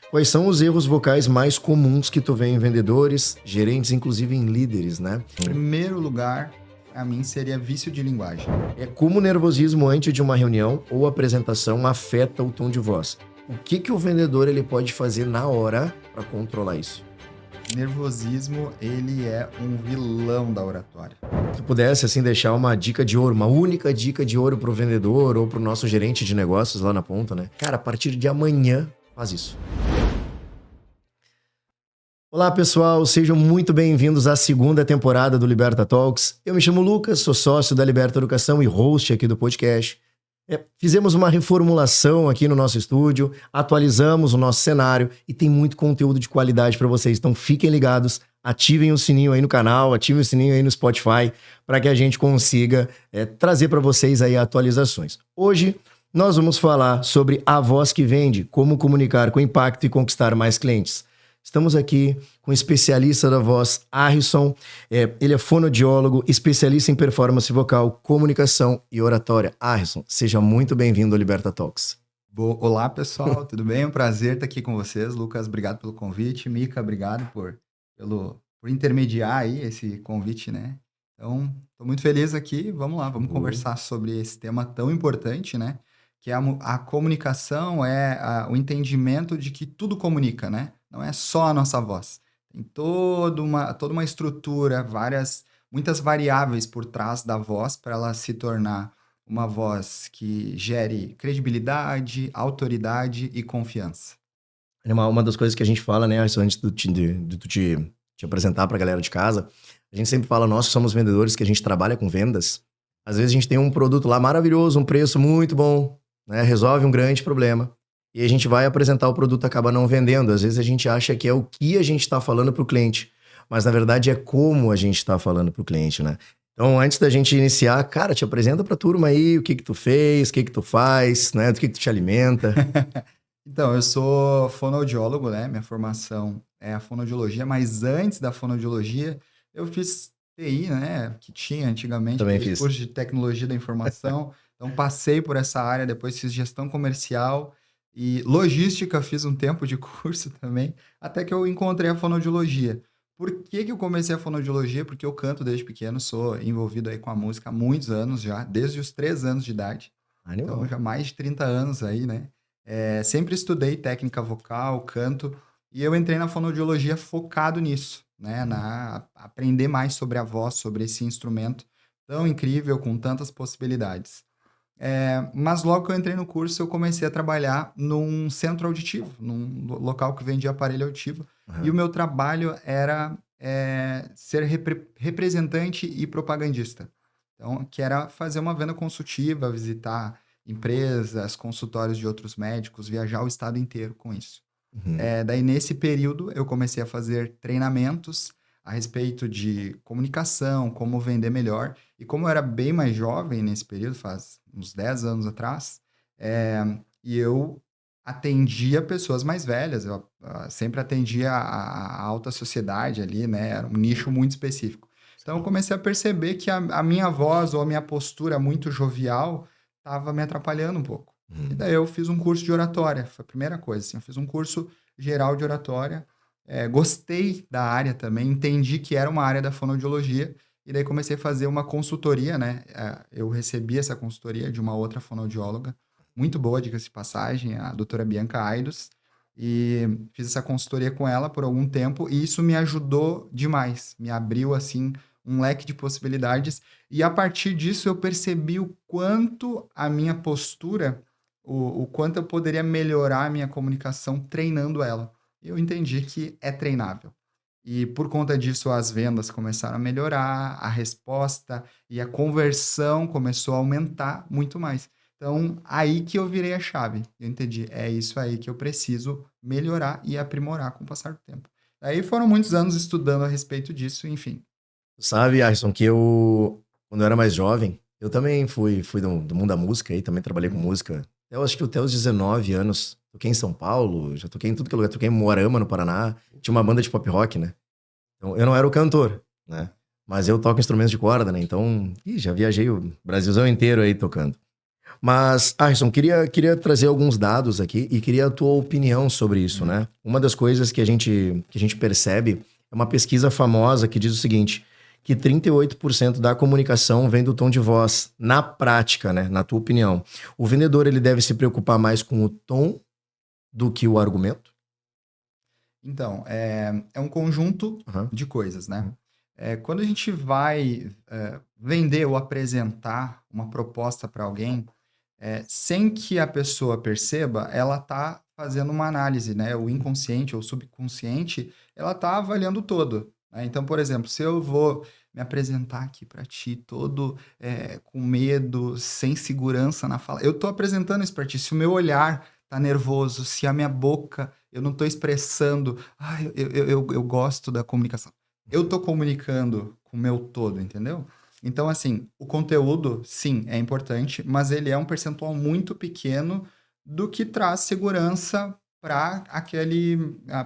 Quais são os erros vocais mais comuns que tu vê em vendedores, gerentes, inclusive em líderes, né? Em primeiro lugar, para mim, seria vício de linguagem. É como o nervosismo antes de uma reunião ou apresentação afeta o tom de voz. O que o vendedor ele pode fazer na hora para controlar isso? Nervosismo, ele é um vilão da oratória. Se tu pudesse assim deixar uma dica de ouro, uma única dica de ouro pro vendedor ou pro nosso gerente de negócios lá na ponta, né? Cara, a partir de amanhã, faz isso. Olá pessoal, sejam muito bem-vindos à segunda temporada do Liberta Talks. Eu me chamo Lucas, sou sócio da Liberta Educação e host aqui do podcast. Fizemos uma reformulação aqui no nosso estúdio, atualizamos o nosso cenário e tem muito conteúdo de qualidade para vocês. Então fiquem ligados, ativem o sininho aí no canal, ativem o sininho aí no Spotify para que a gente consiga trazer para vocês aí atualizações. Hoje nós vamos falar sobre a voz que vende, como comunicar com impacto e conquistar mais clientes. Estamos aqui com o especialista da voz, Arrisson. Ele é fonoaudiólogo, especialista em performance vocal, comunicação e oratória. Arrisson, seja muito bem-vindo ao Liberta Talks. Olá, pessoal, tudo bem? É um prazer estar aqui com vocês. Lucas, obrigado pelo convite. Mica, obrigado por intermediar aí esse convite, né? Então, estou muito feliz aqui. Vamos lá, vamos conversar sobre esse tema tão importante, né? Que é a comunicação, o entendimento de que tudo comunica, né? Não é só a nossa voz. Tem toda uma estrutura, muitas variáveis por trás da voz para ela se tornar uma voz que gere credibilidade, autoridade e confiança. Uma das coisas que a gente fala, né, antes de tu te apresentar para a galera de casa, a gente sempre fala, nós que somos vendedores, que a gente trabalha com vendas, às vezes a gente tem um produto lá maravilhoso, um preço muito bom, né, resolve um grande problema. E a gente vai apresentar o produto e acaba não vendendo. Às vezes a gente acha que é o que a gente está falando para o cliente, mas na verdade é como a gente está falando para o cliente, né? Então, antes da gente iniciar, cara, te apresenta para a turma aí o que tu fez, o que tu faz, né? Do que tu te alimenta. Então, eu sou fonoaudiólogo, né? Minha formação é a fonoaudiologia, mas antes da fonoaudiologia, eu fiz TI, né? Que tinha antigamente, Também fiz curso de tecnologia da informação. Então, passei por essa área, depois fiz gestão comercial. E logística, fiz um tempo de curso também, até que eu encontrei a fonoaudiologia. Por que eu comecei a fonoaudiologia? Porque eu canto desde pequeno, sou envolvido aí com a música há muitos anos já, desde os 3 anos de idade. Animal. Então, já mais de 30 anos aí, né? Sempre estudei técnica vocal, canto, e eu entrei na fonoaudiologia focado nisso, né? Aprender mais sobre a voz, sobre esse instrumento tão incrível, com tantas possibilidades. Mas logo que eu entrei no curso, eu comecei a trabalhar num centro auditivo, num local que vendia aparelho auditivo. Uhum. E o meu trabalho era ser representante e propagandista. Então, que era fazer uma venda consultiva, visitar empresas, consultórios de outros médicos, viajar o estado inteiro com isso. Uhum. Daí, nesse período, eu comecei a fazer treinamentos a respeito de comunicação, como vender melhor. E como eu era bem mais jovem nesse período, faz uns 10 anos atrás, e eu atendia pessoas mais velhas, eu sempre atendia a alta sociedade ali, né? Era um nicho muito específico. Então, eu comecei a perceber que a minha voz ou a minha postura muito jovial estava me atrapalhando um pouco. E daí eu fiz um curso de oratória, foi a primeira coisa, assim, eu fiz um curso geral de oratória, gostei da área também, entendi que era uma área da fonoaudiologia, e daí comecei a fazer uma consultoria, né? Eu recebi essa consultoria de uma outra fonoaudióloga, muito boa, diga-se de passagem, a doutora Bianca Aidos, e fiz essa consultoria com ela por algum tempo, e isso me ajudou demais, me abriu, assim, um leque de possibilidades, e a partir disso eu percebi o quanto a minha postura, o quanto eu poderia melhorar a minha comunicação treinando ela. Eu entendi que é treinável. E por conta disso, as vendas começaram a melhorar, a resposta e a conversão começou a aumentar muito mais. Então, aí que eu virei a chave. Eu entendi, é isso aí que eu preciso melhorar e aprimorar com o passar do tempo. Aí foram muitos anos estudando a respeito disso, enfim. Sabe, Arrisson, que quando eu era mais jovem, eu também fui do mundo da música aí, também trabalhei com música. Eu acho que até os 19 anos, toquei em São Paulo, já toquei em tudo que é lugar, toquei em Moarama, no Paraná. Tinha uma banda de pop rock, né? Então, eu não era o cantor, né? Mas eu toco instrumentos de corda, né? Então, já viajei o Brasilzão inteiro aí tocando. Mas, Arson, queria trazer alguns dados aqui e queria a tua opinião sobre isso, né? Uma das coisas que a gente percebe é uma pesquisa famosa que diz o seguinte, que 38% da comunicação vem do tom de voz, na prática, né? Na tua opinião. O vendedor, ele deve se preocupar mais com o tom do que o argumento? Então, é um conjunto Aham. de coisas, né? Quando a gente vai vender ou apresentar uma proposta para alguém, sem que a pessoa perceba, ela está fazendo uma análise, né? O inconsciente ou subconsciente, ela está avaliando todo, né? Então, por exemplo, se eu vou me apresentar aqui para ti todo com medo, sem segurança na fala, eu estou apresentando isso para ti. Se o meu olhar tá nervoso, se a minha boca, eu não estou expressando, eu gosto da comunicação. Eu estou comunicando com o meu todo, entendeu? Então, assim, o conteúdo, sim, é importante, mas ele é um percentual muito pequeno do que traz segurança para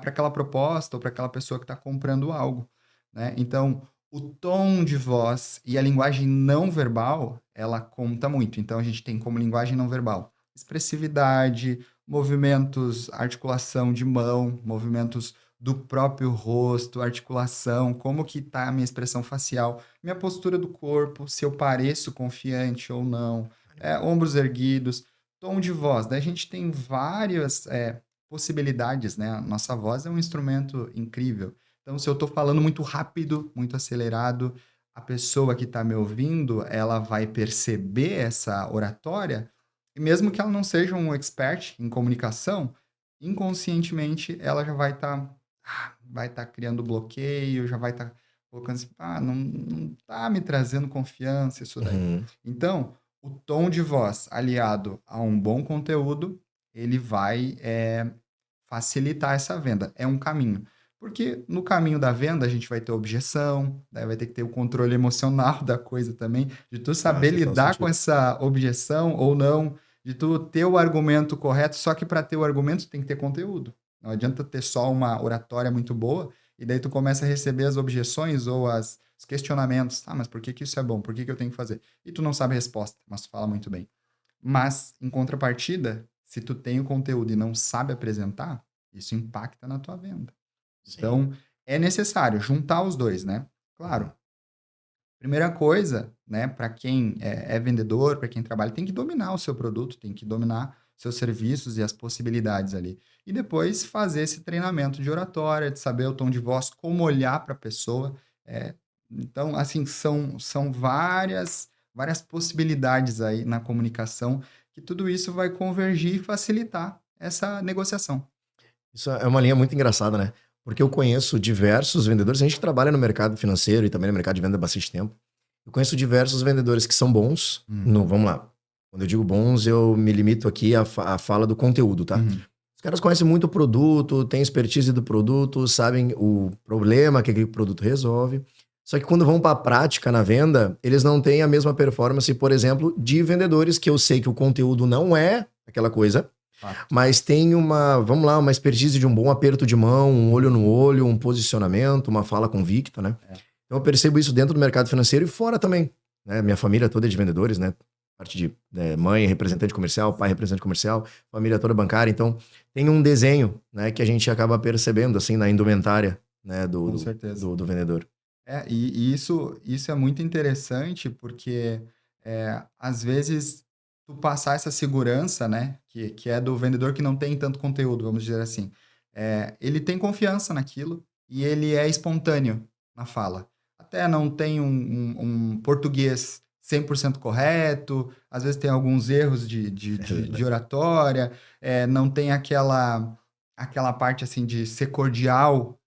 aquela proposta ou para aquela pessoa que está comprando algo, né? Então, o tom de voz e a linguagem não verbal, ela conta muito. Então, a gente tem como linguagem não verbal expressividade, movimentos, articulação de mão, movimentos do próprio rosto, articulação, como que tá a minha expressão facial, minha postura do corpo, se eu pareço confiante ou não, ombros erguidos, tom de voz. Daí a gente tem várias possibilidades, né? A nossa voz é um instrumento incrível. Então, se eu estou falando muito rápido, muito acelerado, a pessoa que está me ouvindo, ela vai perceber essa oratória, e mesmo que ela não seja um expert em comunicação, inconscientemente ela já vai estar criando bloqueio, já vai estar colocando assim, não tá me trazendo confiança isso daí. Uhum. Então, o tom de voz aliado a um bom conteúdo, ele vai facilitar essa venda. É um caminho. Porque no caminho da venda a gente vai ter objeção, daí vai ter que ter o controle emocional da coisa também, de tu saber Faz total lidar com sentido. essa objeção ou não, de tu ter o argumento correto, só que para ter o argumento tem que ter conteúdo. Não adianta ter só uma oratória muito boa e daí tu começa a receber as objeções ou os questionamentos. Mas por que que isso é bom? Por que que eu tenho que fazer? E tu não sabe a resposta, mas tu fala muito bem. Mas, em contrapartida, se tu tem o conteúdo e não sabe apresentar, isso impacta na tua venda. Sim. Então, é necessário juntar os dois, né? Claro, primeira coisa, né, para quem é vendedor, para quem trabalha, tem que dominar o seu produto, tem que dominar seus serviços e as possibilidades ali. E depois fazer esse treinamento de oratória, de saber o tom de voz, como olhar para a pessoa. É, então, assim, são várias possibilidades aí na comunicação, que tudo isso vai convergir e facilitar essa negociação. Isso é uma linha muito engraçada, né? Porque eu conheço diversos vendedores, a gente trabalha no mercado financeiro e também no mercado de venda há bastante tempo. Eu conheço diversos vendedores que são bons. No, Uhum, vamos lá. Quando eu digo bons, eu me limito aqui à fala do conteúdo, tá? uhum, Os caras conhecem muito o produto, têm expertise do produto, sabem o problema que aquele produto resolve. Só que quando vão para a prática na venda, eles não têm a mesma performance, por exemplo, de vendedores que eu sei que o conteúdo não é aquela coisa, fato. mas tem vamos lá, uma expertise de um bom aperto de mão, um olho no olho, um posicionamento, uma fala convicta, né? É. Então eu percebo isso dentro do mercado financeiro e fora também, né? Minha família toda é de vendedores, né? Parte de mãe, representante comercial, pai, representante comercial, família toda bancária. Então tem um desenho, né, que a gente acaba percebendo, assim, na indumentária, né, Com certeza. do vendedor. E isso é muito interessante porque, às vezes, tu passar essa segurança, né, que é do vendedor que não tem tanto conteúdo, vamos dizer assim. Ele tem confiança naquilo e ele é espontâneo na fala. Até não tem um português 100% correto, às vezes tem alguns erros É de verdade. oratória, não tem aquela parte, assim, de ser cordial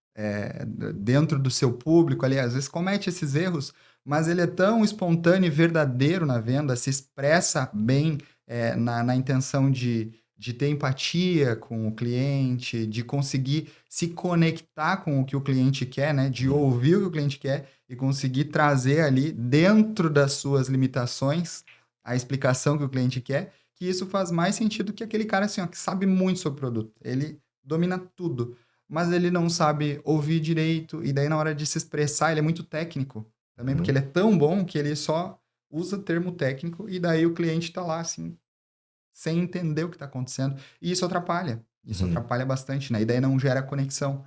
dentro do seu público ali, às vezes comete esses erros, mas ele é tão espontâneo e verdadeiro na venda, se expressa bem na intenção de ter empatia com o cliente, de conseguir se conectar com o que o cliente quer, né? De Uhum. ouvir o que o cliente quer e conseguir trazer ali, dentro das suas limitações, a explicação que o cliente quer, que isso faz mais sentido que aquele cara assim, ó, que sabe muito sobre o produto. Ele domina tudo, mas ele não sabe ouvir direito, e daí na hora de se expressar ele é muito técnico também, porque Uhum. ele é tão bom que ele só usa termo técnico, e daí o cliente tá lá assim, sem entender o que está acontecendo. E isso atrapalha. Isso atrapalha bastante, né? E daí não gera conexão.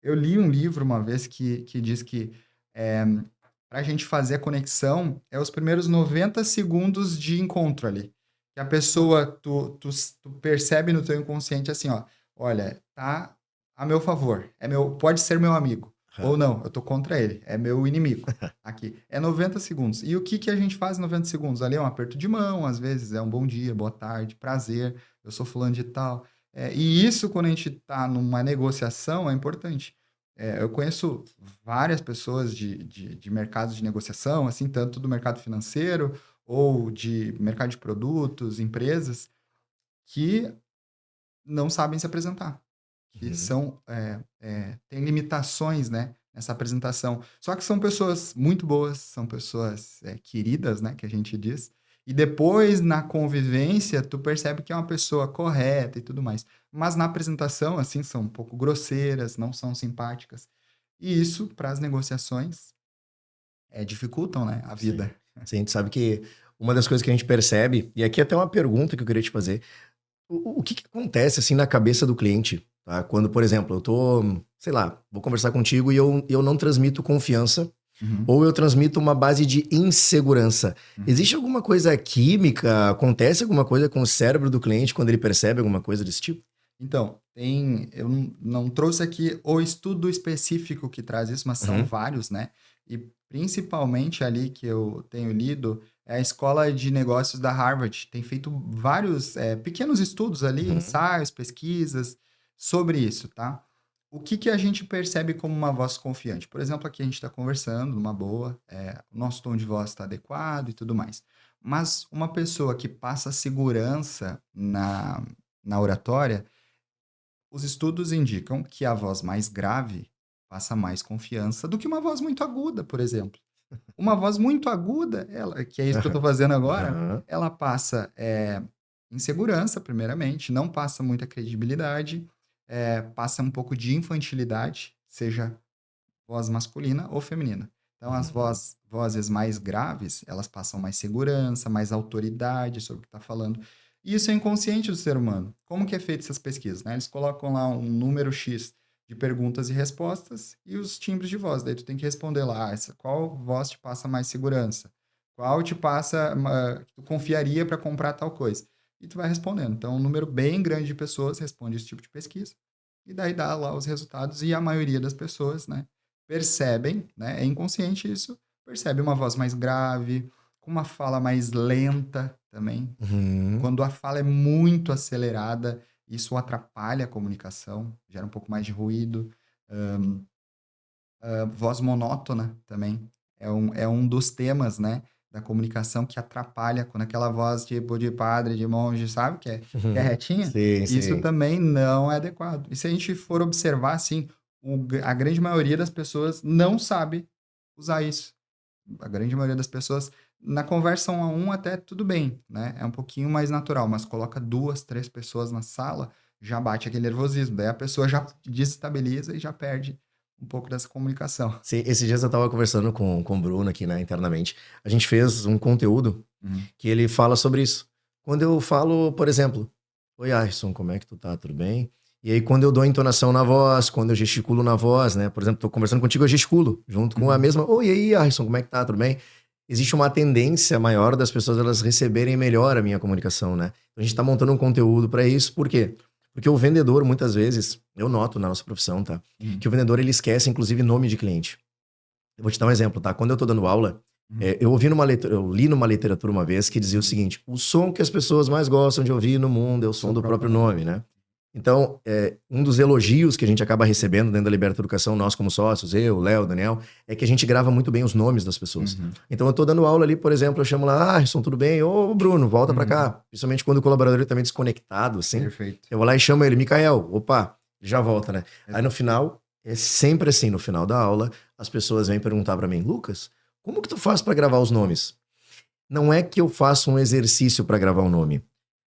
Eu li um livro uma vez que diz que para a gente fazer a conexão é os primeiros 90 segundos de encontro ali. Que a pessoa, tu percebe no teu inconsciente assim, ó, olha, tá a meu favor, pode ser meu amigo, ou não, eu tô contra ele, é meu inimigo, aqui. É 90 segundos. E o que a gente faz em 90 segundos? Ali é um aperto de mão, às vezes é um bom dia, boa tarde, prazer, eu sou fulano de tal. E isso, quando a gente tá numa negociação, é importante. Eu conheço várias pessoas de mercados de negociação, assim, tanto do mercado financeiro ou de mercado de produtos, empresas, que não sabem se apresentar, que têm limitações, né, nessa apresentação. Só que são pessoas muito boas, são pessoas queridas, né, que a gente diz, e depois, na convivência, tu percebe que é uma pessoa correta e tudo mais. Mas na apresentação, assim, são um pouco grosseiras, não são simpáticas. E isso, para as negociações, dificultam, né, a vida. Sim, a gente sabe que uma das coisas que a gente percebe, e aqui até uma pergunta que eu queria te fazer, o que acontece, assim, na cabeça do cliente, tá? Quando, por exemplo, eu tô, sei lá, vou conversar contigo e eu não transmito confiança, ou eu transmito uma base de insegurança. Existe alguma coisa química? Acontece alguma coisa com o cérebro do cliente quando ele percebe alguma coisa desse tipo? Então, eu não trouxe aqui o estudo específico que traz isso, mas são vários, né? E principalmente ali que eu tenho lido é a Escola de Negócios da Harvard. Tem feito vários pequenos estudos ali, ensaios, pesquisas sobre isso, tá? O que a gente percebe como uma voz confiante? Por exemplo, aqui a gente está conversando numa boa, o nosso tom de voz está adequado e tudo mais. Mas uma pessoa que passa segurança na oratória, os estudos indicam que a voz mais grave passa mais confiança do que uma voz muito aguda, por exemplo. Uma voz muito aguda, que é isso que eu estou fazendo agora, ela passa insegurança, primeiramente, não passa muita credibilidade, passa um pouco de infantilidade, seja voz masculina ou feminina. Então, as vozes mais graves, elas passam mais segurança, mais autoridade sobre o que está falando. E isso é inconsciente do ser humano. Como que é feito essas pesquisas, né? Eles colocam lá um número X de perguntas e respostas e os timbres de voz. Daí tu tem que responder lá, qual voz te passa mais segurança? Qual te passa, tu confiaria para comprar tal coisa? E tu vai respondendo. Então, um número bem grande de pessoas responde esse tipo de pesquisa. E daí dá lá os resultados e a maioria das pessoas, né, percebem, né, é inconsciente isso, percebe uma voz mais grave, com uma fala mais lenta também. Quando a fala é muito acelerada, isso atrapalha a comunicação, gera um pouco mais de ruído. Voz monótona também é um dos temas, né, da comunicação que atrapalha, quando aquela voz tipo de padre, de monge, sabe, que é retinha, Sim, isso sim. também não é adequado. E se a gente for observar, assim, a grande maioria das pessoas não sabe usar isso. A grande maioria das pessoas, na conversa 1 a 1 até tudo bem, né? É um pouquinho mais natural, mas coloca 2, 3 pessoas na sala, já bate aquele nervosismo. Daí a pessoa já desestabiliza e já perde um pouco dessa comunicação. Sim, esses dias eu tava conversando com o Bruno aqui, né, internamente. A gente fez um conteúdo que ele fala sobre isso. Quando eu falo, por exemplo, oi, Arson, como é que tu tá? Tudo bem? E aí, quando eu dou entonação na voz, quando eu gesticulo na voz, né? Por exemplo, tô conversando contigo, eu gesticulo, junto com a mesma, oi, e aí, Arson, como é que tá? Tudo bem? Existe uma tendência maior das pessoas elas receberem melhor a minha comunicação, né? A gente tá montando um conteúdo para isso, por quê? Porque o vendedor, muitas vezes, eu noto na nossa profissão, tá? Que o vendedor, ele esquece, inclusive, nome de cliente. Eu vou te dar um exemplo, tá? Quando eu tô dando aula, eu li numa literatura uma vez que dizia o seguinte, o som que as pessoas mais gostam de ouvir no mundo é o som do próprio nome, né? Então, um dos elogios que a gente acaba recebendo dentro da Liberta Educação, nós como sócios, eu, Léo, Daniel, é que a gente grava muito bem os nomes das pessoas. Então, eu tô dando aula ali, por exemplo, eu chamo lá, Arson, tudo bem? Ô, Bruno, volta pra cá. Principalmente quando o colaborador tá meio desconectado, assim. Perfeito. Eu vou lá e chamo ele, Micael, opa, já volta, né? Aí no final, é sempre assim, no final da aula, as pessoas vêm perguntar pra mim, Lucas, como que tu faz pra gravar os nomes? Não é que eu faço um exercício pra gravar o nome.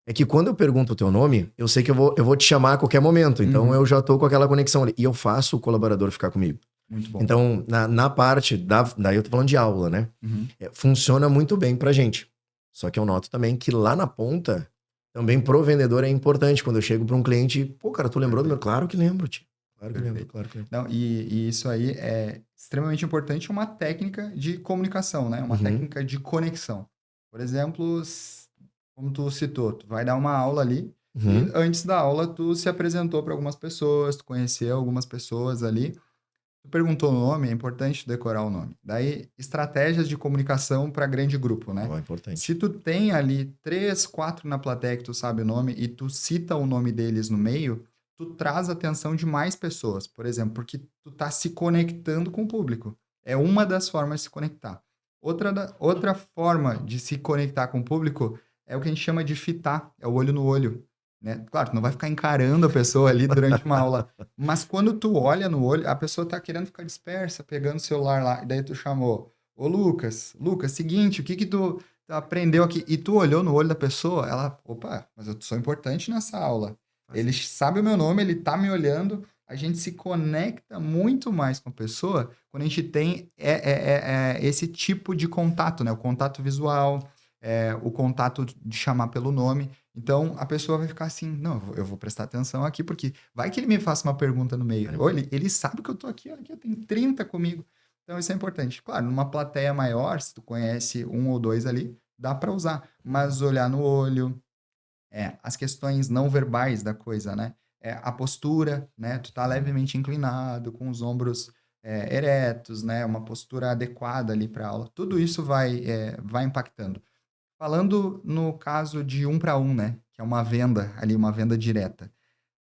É que quando eu pergunto o teu nome, eu sei que eu vou te chamar a qualquer momento. Então, eu já tô com aquela conexão ali. E eu faço o colaborador ficar comigo. Muito bom. Então, na parte daí eu tô falando de aula, né? Funciona muito bem pra gente. Só que eu noto também que lá na ponta, também pro vendedor é importante. Quando eu chego para um cliente, pô, cara, tu lembrou do meu? Claro que lembro, tio. Claro que lembro, Perfeito. claro que lembro. Não, e isso aí é extremamente importante, uma técnica de comunicação, né? Uma Uhum, técnica de conexão. Por exemplo, como tu citou, tu vai dar uma aula ali e uhum. antes da aula tu se apresentou para algumas pessoas, tu conheceu algumas pessoas ali, tu perguntou o nome, é importante decorar o nome. Daí, estratégias de comunicação para grande grupo, né? Ó, importante. Se tu tem ali 3, 4 na plateia que tu sabe o nome e tu cita o nome deles no meio, tu traz a atenção de mais pessoas, por exemplo, porque tu tá se conectando com o público. É uma das formas de se conectar. Outra forma de se conectar com o público é o que a gente chama de fitar, é o olho no olho, né? Claro, tu não vai ficar encarando a pessoa ali durante uma aula, mas quando tu olha no olho, a pessoa tá querendo ficar dispersa, pegando o celular lá, e daí tu chamou, ô Lucas, seguinte, o que que tu aprendeu aqui? E tu olhou no olho da pessoa, ela, opa, mas eu sou importante nessa aula. Ele sabe o meu nome, ele tá me olhando, a gente se conecta muito mais com a pessoa quando a gente tem esse tipo de contato, né? O contato visual, o contato de chamar pelo nome. Então, a pessoa vai ficar assim, não, eu vou prestar atenção aqui, porque vai que ele me faça uma pergunta no meio. Ou ele sabe que eu tô aqui, olha aqui, eu tenho 30 comigo. Então, isso é importante. Claro, numa plateia maior, se tu conhece um ou dois ali, dá para usar. Mas olhar no olho, as questões não verbais da coisa, né? A postura, né? Tu tá levemente inclinado, com os ombros eretos, né? Uma postura adequada ali para aula. Tudo isso vai impactando. Falando no caso de um para um, né? Que é uma venda ali, uma venda direta.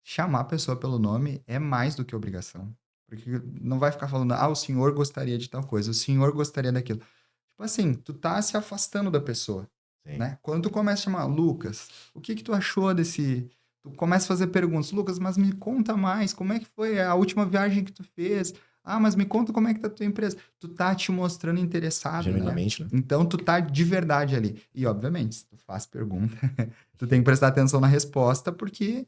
Chamar a pessoa pelo nome é mais do que obrigação. Porque não vai ficar falando, o senhor gostaria de tal coisa, o senhor gostaria daquilo. Tipo assim, tu tá se afastando da pessoa, Sim. né? Quando tu começa a chamar, Lucas, o que que tu achou desse... Tu começa a fazer perguntas, Lucas, mas me conta mais, como é que foi a última viagem que tu fez? Mas me conta como é que tá a tua empresa. Tu tá te mostrando interessado, né? Genuinamente, né? Então, tu tá de verdade ali. E, obviamente, se tu faz pergunta, tu tem que prestar atenção na resposta, porque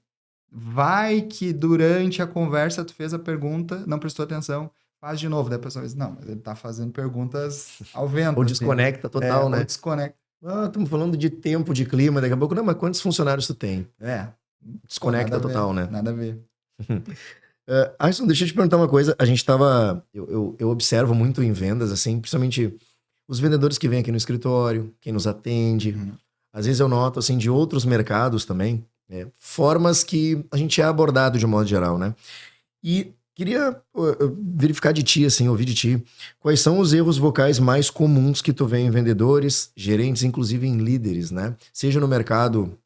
vai que durante a conversa tu fez a pergunta, não prestou atenção, faz de novo. Daí a pessoa diz, não, mas ele tá fazendo perguntas ao vento, Ou assim. desconecta total, Ou né? desconecta. Estamos falando de tempo, de clima, daqui a pouco, não, mas quantos funcionários tu tem? Pô, nada Desconecta a ver, total, né? nada a ver. Alisson, deixa eu te perguntar uma coisa. A gente tava. Eu observo muito em vendas, assim, principalmente os vendedores que vêm aqui no escritório, quem nos atende. Uhum. Às vezes eu noto, assim, de outros mercados também, formas que a gente é abordado de modo geral, né? E queria verificar de ti, assim, ouvir de ti, quais são os erros vocais mais comuns que tu vê em vendedores, gerentes, inclusive em líderes, né? Seja no mercado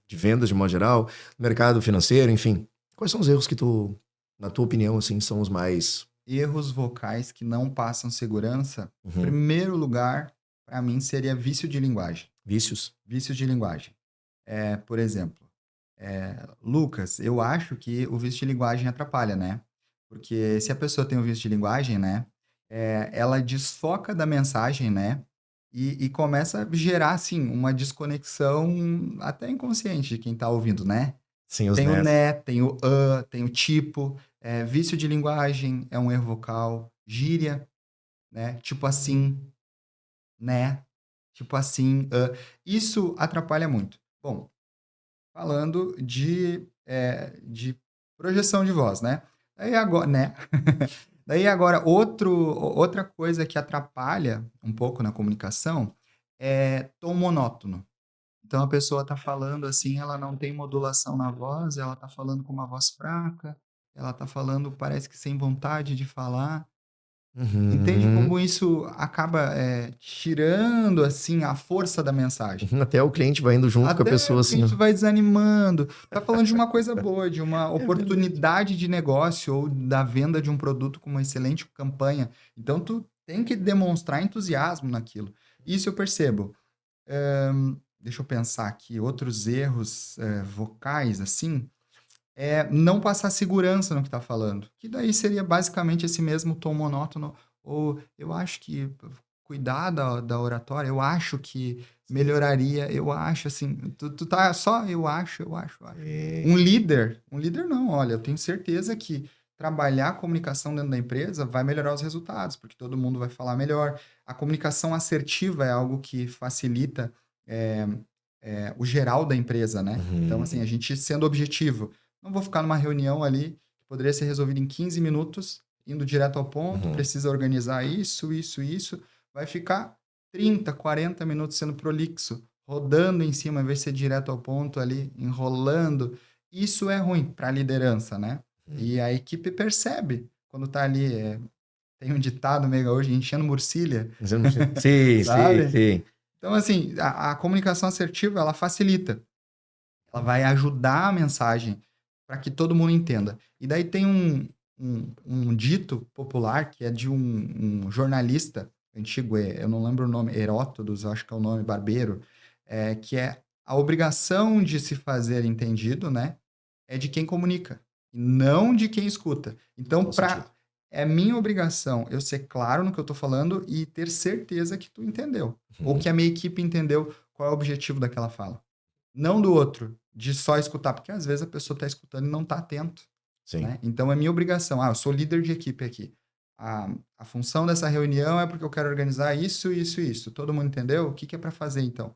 de vendas de modo geral, mercado financeiro, enfim. Quais são os erros que tu, na tua opinião, assim, são os mais... Erros vocais que não passam segurança, em Uhum. primeiro lugar, para mim, seria vício de linguagem. Vícios? Vício de linguagem. Por exemplo, Lucas, eu acho que o vício de linguagem atrapalha, né? Porque se a pessoa tem o vício de linguagem, né? Ela desfoca da mensagem, né? E começa a gerar, assim, uma desconexão até inconsciente de quem tá ouvindo, né? Sim, os Tem o nés. né, tem o tem o tipo. Vício de linguagem é um erro vocal. Gíria, né? Tipo assim, né? Tipo assim, isso atrapalha muito. Bom, falando de projeção de voz, né? Daí agora, né? Daí agora, outra coisa que atrapalha um pouco na comunicação é tom monótono. Então a pessoa está falando assim, ela não tem modulação na voz, ela está falando com uma voz fraca, ela está falando, parece que sem vontade de falar. Entende Uhum. como isso acaba tirando assim a força da mensagem? Até o cliente vai indo junto com a Até pessoa, o assim, ó. cliente vai desanimando. Tá falando de uma coisa boa, de uma É verdade. oportunidade de negócio ou da venda de um produto com uma excelente campanha. Então, tu tem que demonstrar entusiasmo naquilo. Isso eu percebo. Deixa eu pensar aqui, outros erros vocais, assim, não passar segurança no que tá falando. Que daí seria basicamente esse mesmo tom monótono. Ou eu acho que cuidar da oratória, eu acho que melhoraria, eu acho assim, tu tá só eu acho. É. Um líder não, olha, eu tenho certeza que trabalhar a comunicação dentro da empresa vai melhorar os resultados, porque todo mundo vai falar melhor. A comunicação assertiva é algo que facilita o geral da empresa, né? Então, assim, Uhum. a gente sendo objetivo. Não vou ficar numa reunião ali que poderia ser resolvida em 15 minutos, indo direto ao ponto, Uhum. precisa organizar isso, isso, isso. Vai ficar 30, 40 minutos sendo prolixo, rodando em cima, ao invés de ser direto ao ponto ali, enrolando. Isso é ruim para a liderança, né? Uhum. E a equipe percebe quando tá ali. Tem um ditado meio hoje, enchendo murcilha, Sim, sim, sabe? sim. Então, assim, a comunicação assertiva, ela facilita. Ela vai ajudar a mensagem para que todo mundo entenda. E daí tem um dito popular que é de um jornalista antigo, eu não lembro o nome, Herótodos, eu acho que é o nome, Barbeiro, que é a obrigação de se fazer entendido, né, é de quem comunica, e não de quem escuta. Então, Total sentido. é minha obrigação eu ser claro no que eu estou falando e ter certeza que tu entendeu, ou Uhum. que a minha equipe entendeu qual é o objetivo daquela fala. Não do outro, de só escutar, porque às vezes a pessoa está escutando e não está atento, Sim. né? Então é minha obrigação. Eu sou líder de equipe aqui. A função dessa reunião é porque eu quero organizar isso, isso e isso. Todo mundo entendeu? O que é para fazer então?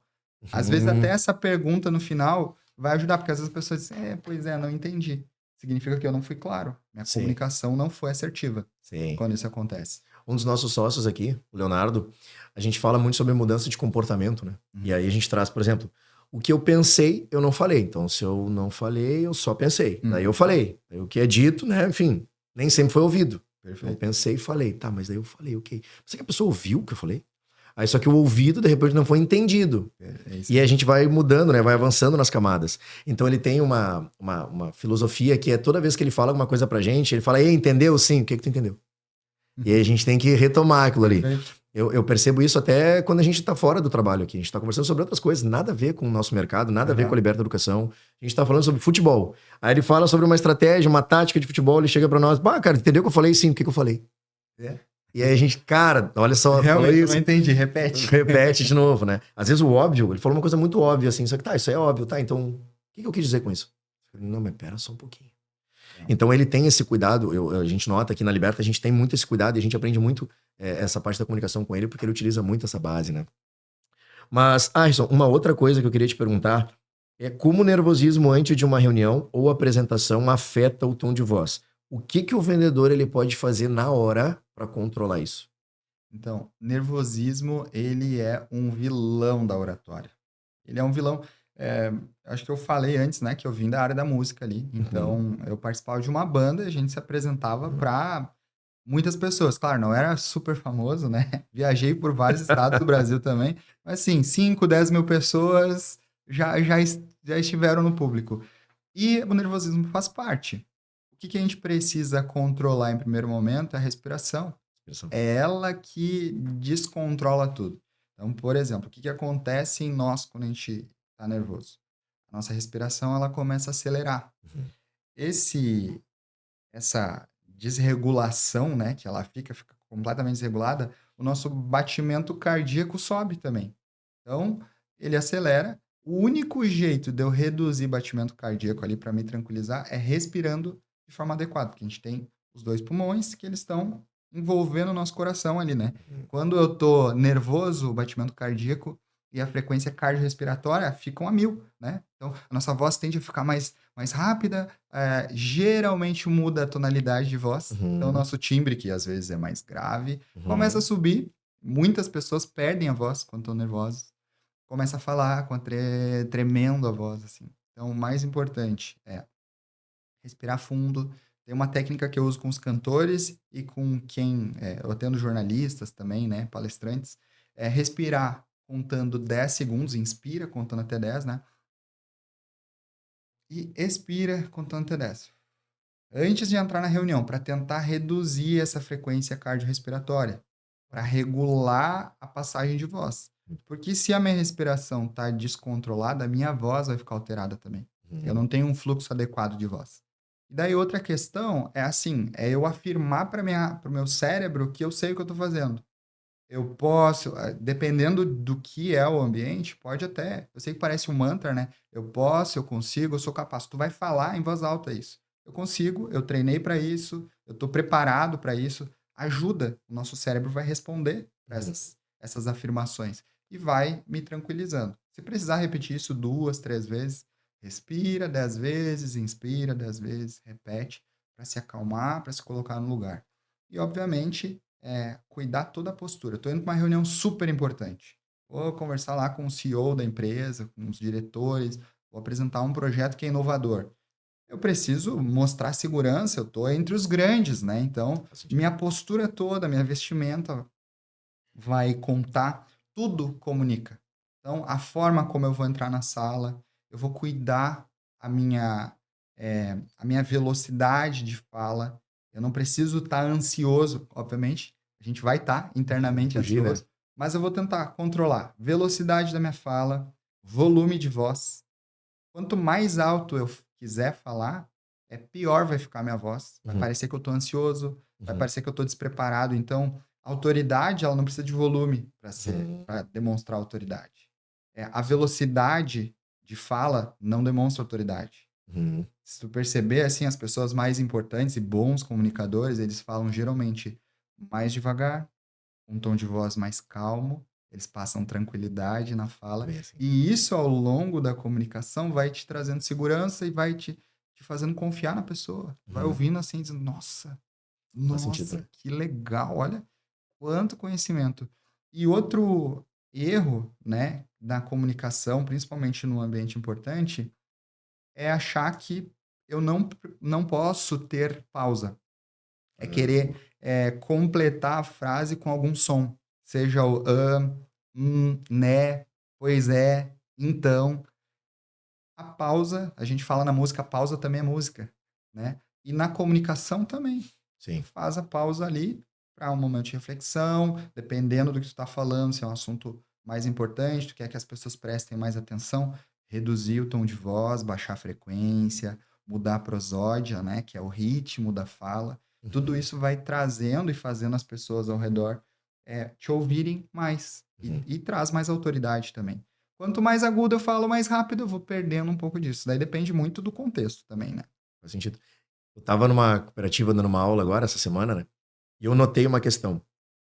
Às vezes até Uhum. essa pergunta no final vai ajudar, porque às vezes as pessoas dizem, pois é, não entendi. Significa que eu não fui claro. Minha Sim, comunicação não foi assertiva sim. quando isso acontece. Um dos nossos sócios aqui, o Leonardo, a gente fala muito sobre mudança de comportamento, né? E Uhum. aí a gente traz, por exemplo, o que eu pensei, eu não falei. Então, se eu não falei, eu só pensei. Daí eu Uhum. falei. Daí o que é dito, né? Enfim, nem sempre foi ouvido. Eu Perfeito. pensei e falei. Tá, mas daí eu falei, ok. Você que a pessoa ouviu o que eu falei? Aí só que o ouvido, de repente, não foi entendido. É isso E aí a aí. gente vai mudando, né? Vai avançando nas camadas. Então ele tem uma filosofia que é toda vez que ele fala alguma coisa pra gente, ele fala, ei, entendeu? Sim, o que que tu entendeu? E aí a gente tem que retomar aquilo ali. Perfeito. Eu percebo isso até quando a gente está fora do trabalho aqui. A gente está conversando sobre outras coisas, nada a ver com o nosso mercado, nada a ver com a Aham. Liberta Educação. A gente está falando sobre futebol. Aí ele fala sobre uma estratégia, uma tática de futebol, ele chega para nós, bah, cara, entendeu o que eu falei? Sim, o que que eu falei? É. E aí a gente, cara, olha só, falou Realmente eu não isso, entendi, repete. repete de novo, né? Às vezes o óbvio, ele falou uma coisa muito óbvia assim, só que tá, isso é óbvio, tá, então, o que que eu quis dizer com isso? Eu falei, não, mas pera só um pouquinho. Então ele tem esse cuidado, a gente nota aqui na Liberta, a gente tem muito esse cuidado e a gente aprende muito essa parte da comunicação com ele, porque ele utiliza muito essa base, né? Mas, Arson, uma outra coisa que eu queria te perguntar é como o nervosismo antes de uma reunião ou apresentação afeta o tom de voz. O que que o vendedor ele pode fazer na hora para controlar isso? Então, nervosismo, ele é um vilão da oratória. Ele é um vilão. Acho que eu falei antes, né, que eu vim da área da música ali. Uhum, Então, eu participava de uma banda e a gente se apresentava para muitas pessoas. Claro, não era super famoso, né? Viajei por vários estados do Brasil também. Mas, assim, 5, 10 mil pessoas já estiveram no público. E o nervosismo faz parte. O que a gente precisa controlar em primeiro momento é a respiração. expressão. É ela que descontrola tudo. Então, por exemplo, o que acontece em nós quando a gente está nervoso? A nossa respiração ela começa a acelerar. Uhum, Esse, essa desregulação, né, que ela fica completamente desregulada, o nosso batimento cardíaco sobe também. Então, ele acelera. O único jeito de eu reduzir batimento cardíaco ali para me tranquilizar é respirando de forma adequada, porque a gente tem os dois pulmões que eles estão envolvendo o nosso coração ali, né? uhum, Quando eu tô nervoso, o batimento cardíaco e a frequência cardiorrespiratória ficam a 1000, né? Então, a nossa voz tende a ficar mais rápida, geralmente muda a tonalidade de voz. Então, o uhum, nosso timbre, que às vezes é mais grave, começa a uhum. subir. Muitas pessoas perdem a voz quando estão nervosas. Começa a falar tremendo a voz, assim. Então, o mais importante é respirar fundo. Tem uma técnica que eu uso com os cantores e com eu atendo jornalistas também, né, palestrantes, é respirar contando 10 segundos, inspira contando até 10, né, e expira contando até 10. Antes de entrar na reunião, para tentar reduzir essa frequência cardiorrespiratória, para regular a passagem de voz. Porque se a minha respiração está descontrolada, a minha voz vai ficar alterada também. Eu Uhum. não tenho um fluxo adequado de voz. E daí outra questão é assim, é eu afirmar para o meu cérebro que eu sei o que eu estou fazendo. Eu posso, dependendo do que é o ambiente, pode até, eu sei que parece um mantra, né? Eu posso, eu consigo, eu sou capaz. Tu vai falar em voz alta isso. Eu consigo, eu treinei para isso, eu estou preparado para isso. Ajuda, o nosso cérebro vai responder para Uhum. essas afirmações e vai me tranquilizando. Se precisar repetir isso 2, 3 vezes, respira 10 vezes, inspira 10 vezes, repete para se acalmar, para se colocar no lugar. E, obviamente, cuidar toda a postura. Estou indo para uma reunião super importante. Vou conversar lá com o CEO da empresa, com os diretores, vou apresentar um projeto que é inovador. Eu preciso mostrar segurança, eu estou entre os grandes, né? Então, Faz sentido. minha postura toda, minha vestimenta vai contar, tudo comunica. Então, a forma como eu vou entrar na sala, eu vou cuidar a minha, a minha velocidade de fala. Eu não preciso estar ansioso, obviamente, a gente vai estar internamente Fugir, né? ansioso, mas eu vou tentar controlar velocidade da minha fala, volume de voz. Quanto mais alto eu quiser falar, pior vai ficar a minha voz. Vai Uhum, parecer que eu estou ansioso, vai uhum, parecer que eu estou despreparado. Então, a autoridade, ela não precisa de volume uhum, para demonstrar autoridade. A velocidade de fala não demonstra autoridade. uhum. Se tu perceber, assim, as pessoas mais importantes e bons comunicadores, eles falam geralmente mais devagar, um tom de voz mais calmo, eles passam tranquilidade na fala, Bem assim. e isso ao longo da comunicação vai te trazendo segurança e vai te fazendo confiar na pessoa. Vai Uhum. ouvindo assim, dizendo, nossa, Faz sentido, nossa, né? que legal, olha quanto conhecimento. E outro erro, né, da comunicação, principalmente num ambiente importante, é achar que eu não posso ter pausa. É Ah, querer, completar a frase com algum som, seja o né, pois é, então. A pausa, a gente fala na música, a pausa também é música, né. E na comunicação também. Tu sim. faz a pausa ali para um momento de reflexão, dependendo do que tu tá falando, se é um assunto mais importante, tu quer que as pessoas prestem mais atenção, reduzir o tom de voz, baixar a frequência, mudar a prosódia, né, que é o ritmo da fala. Tudo Uhum, isso vai trazendo e fazendo as pessoas ao redor, te ouvirem mais uhum. e traz mais autoridade também. Quanto mais agudo eu falo, mais rápido eu vou perdendo um pouco disso. Daí depende muito do contexto também, né. Faz sentido. Eu estava numa cooperativa dando uma aula agora, essa semana, né? E eu notei uma questão.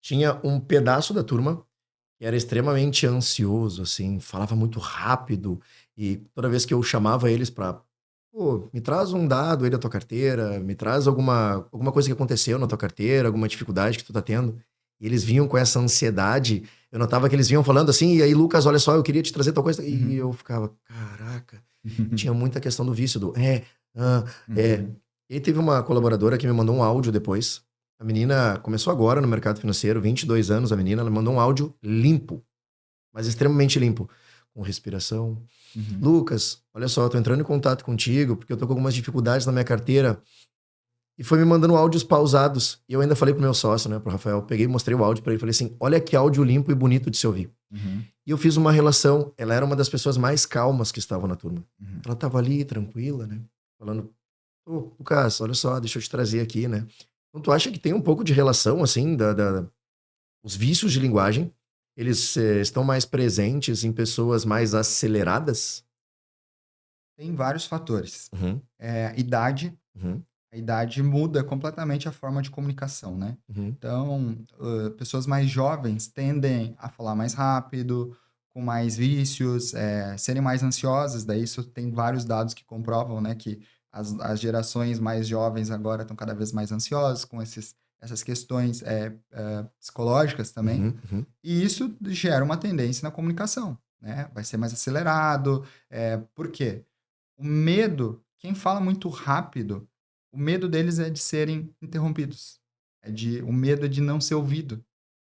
Tinha um pedaço da turma que era extremamente ansioso, assim, falava muito rápido. E toda vez que eu chamava eles para, pô, me traz um dado aí da tua carteira, me traz alguma coisa que aconteceu na tua carteira, alguma dificuldade que tu tá tendo. E eles vinham com essa ansiedade. Eu notava que eles vinham falando assim, e aí, Lucas, olha só, eu queria te trazer tal coisa. E Uhum. eu ficava, caraca. E tinha muita questão do vício, do ah, é. Uhum. E aí teve uma colaboradora que me mandou um áudio depois. A menina começou agora no mercado financeiro, 22 anos a menina, ela mandou um áudio limpo, mas extremamente limpo, com respiração. Uhum. Lucas, olha só, eu tô entrando em contato contigo porque eu tô com algumas dificuldades na minha carteira. E foi me mandando áudios pausados. E eu ainda falei pro meu sócio, né, pro Rafael, peguei e mostrei o áudio pra ele, falei assim, olha que áudio limpo e bonito de se ouvir. Uhum. E eu fiz uma relação, ela era uma das pessoas mais calmas que estavam na turma. Uhum. Ela tava ali, tranquila, né, falando, ô, Lucas, olha só, deixa eu te trazer aqui, né. Então tu acha que tem um pouco de relação, assim, os vícios de linguagem, eles estão mais presentes em pessoas mais aceleradas? Tem vários fatores. Uhum, Idade, uhum, a idade muda completamente a forma de comunicação, né. uhum, Então, pessoas mais jovens tendem a falar mais rápido, com mais vícios, serem mais ansiosas, daí isso tem vários dados que comprovam, né, que as gerações mais jovens agora estão cada vez mais ansiosas com essas questões, psicológicas também. uhum, uhum. E isso gera uma tendência na comunicação, né, vai ser mais acelerado, por quê? O medo, quem fala muito rápido, o medo deles é de serem interrompidos, o medo é de não ser ouvido,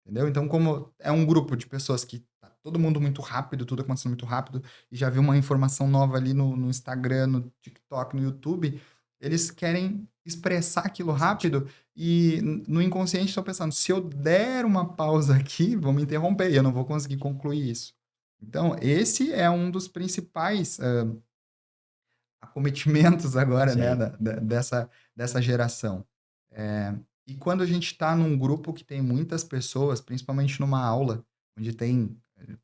entendeu? Então como é um grupo de pessoas que tá todo mundo muito rápido, tudo acontecendo muito rápido, e já viu uma informação nova ali no Instagram, no TikTok, no YouTube, eles querem expressar aquilo Faz sentido. rápido e no inconsciente estão pensando: "Se eu der uma pausa aqui, vão me interromper e eu não vou conseguir concluir isso". Então esse é um dos principais, acometimentos agora, né, Sim. dessa geração. E quando a gente está num grupo que tem muitas pessoas, principalmente numa aula, onde tem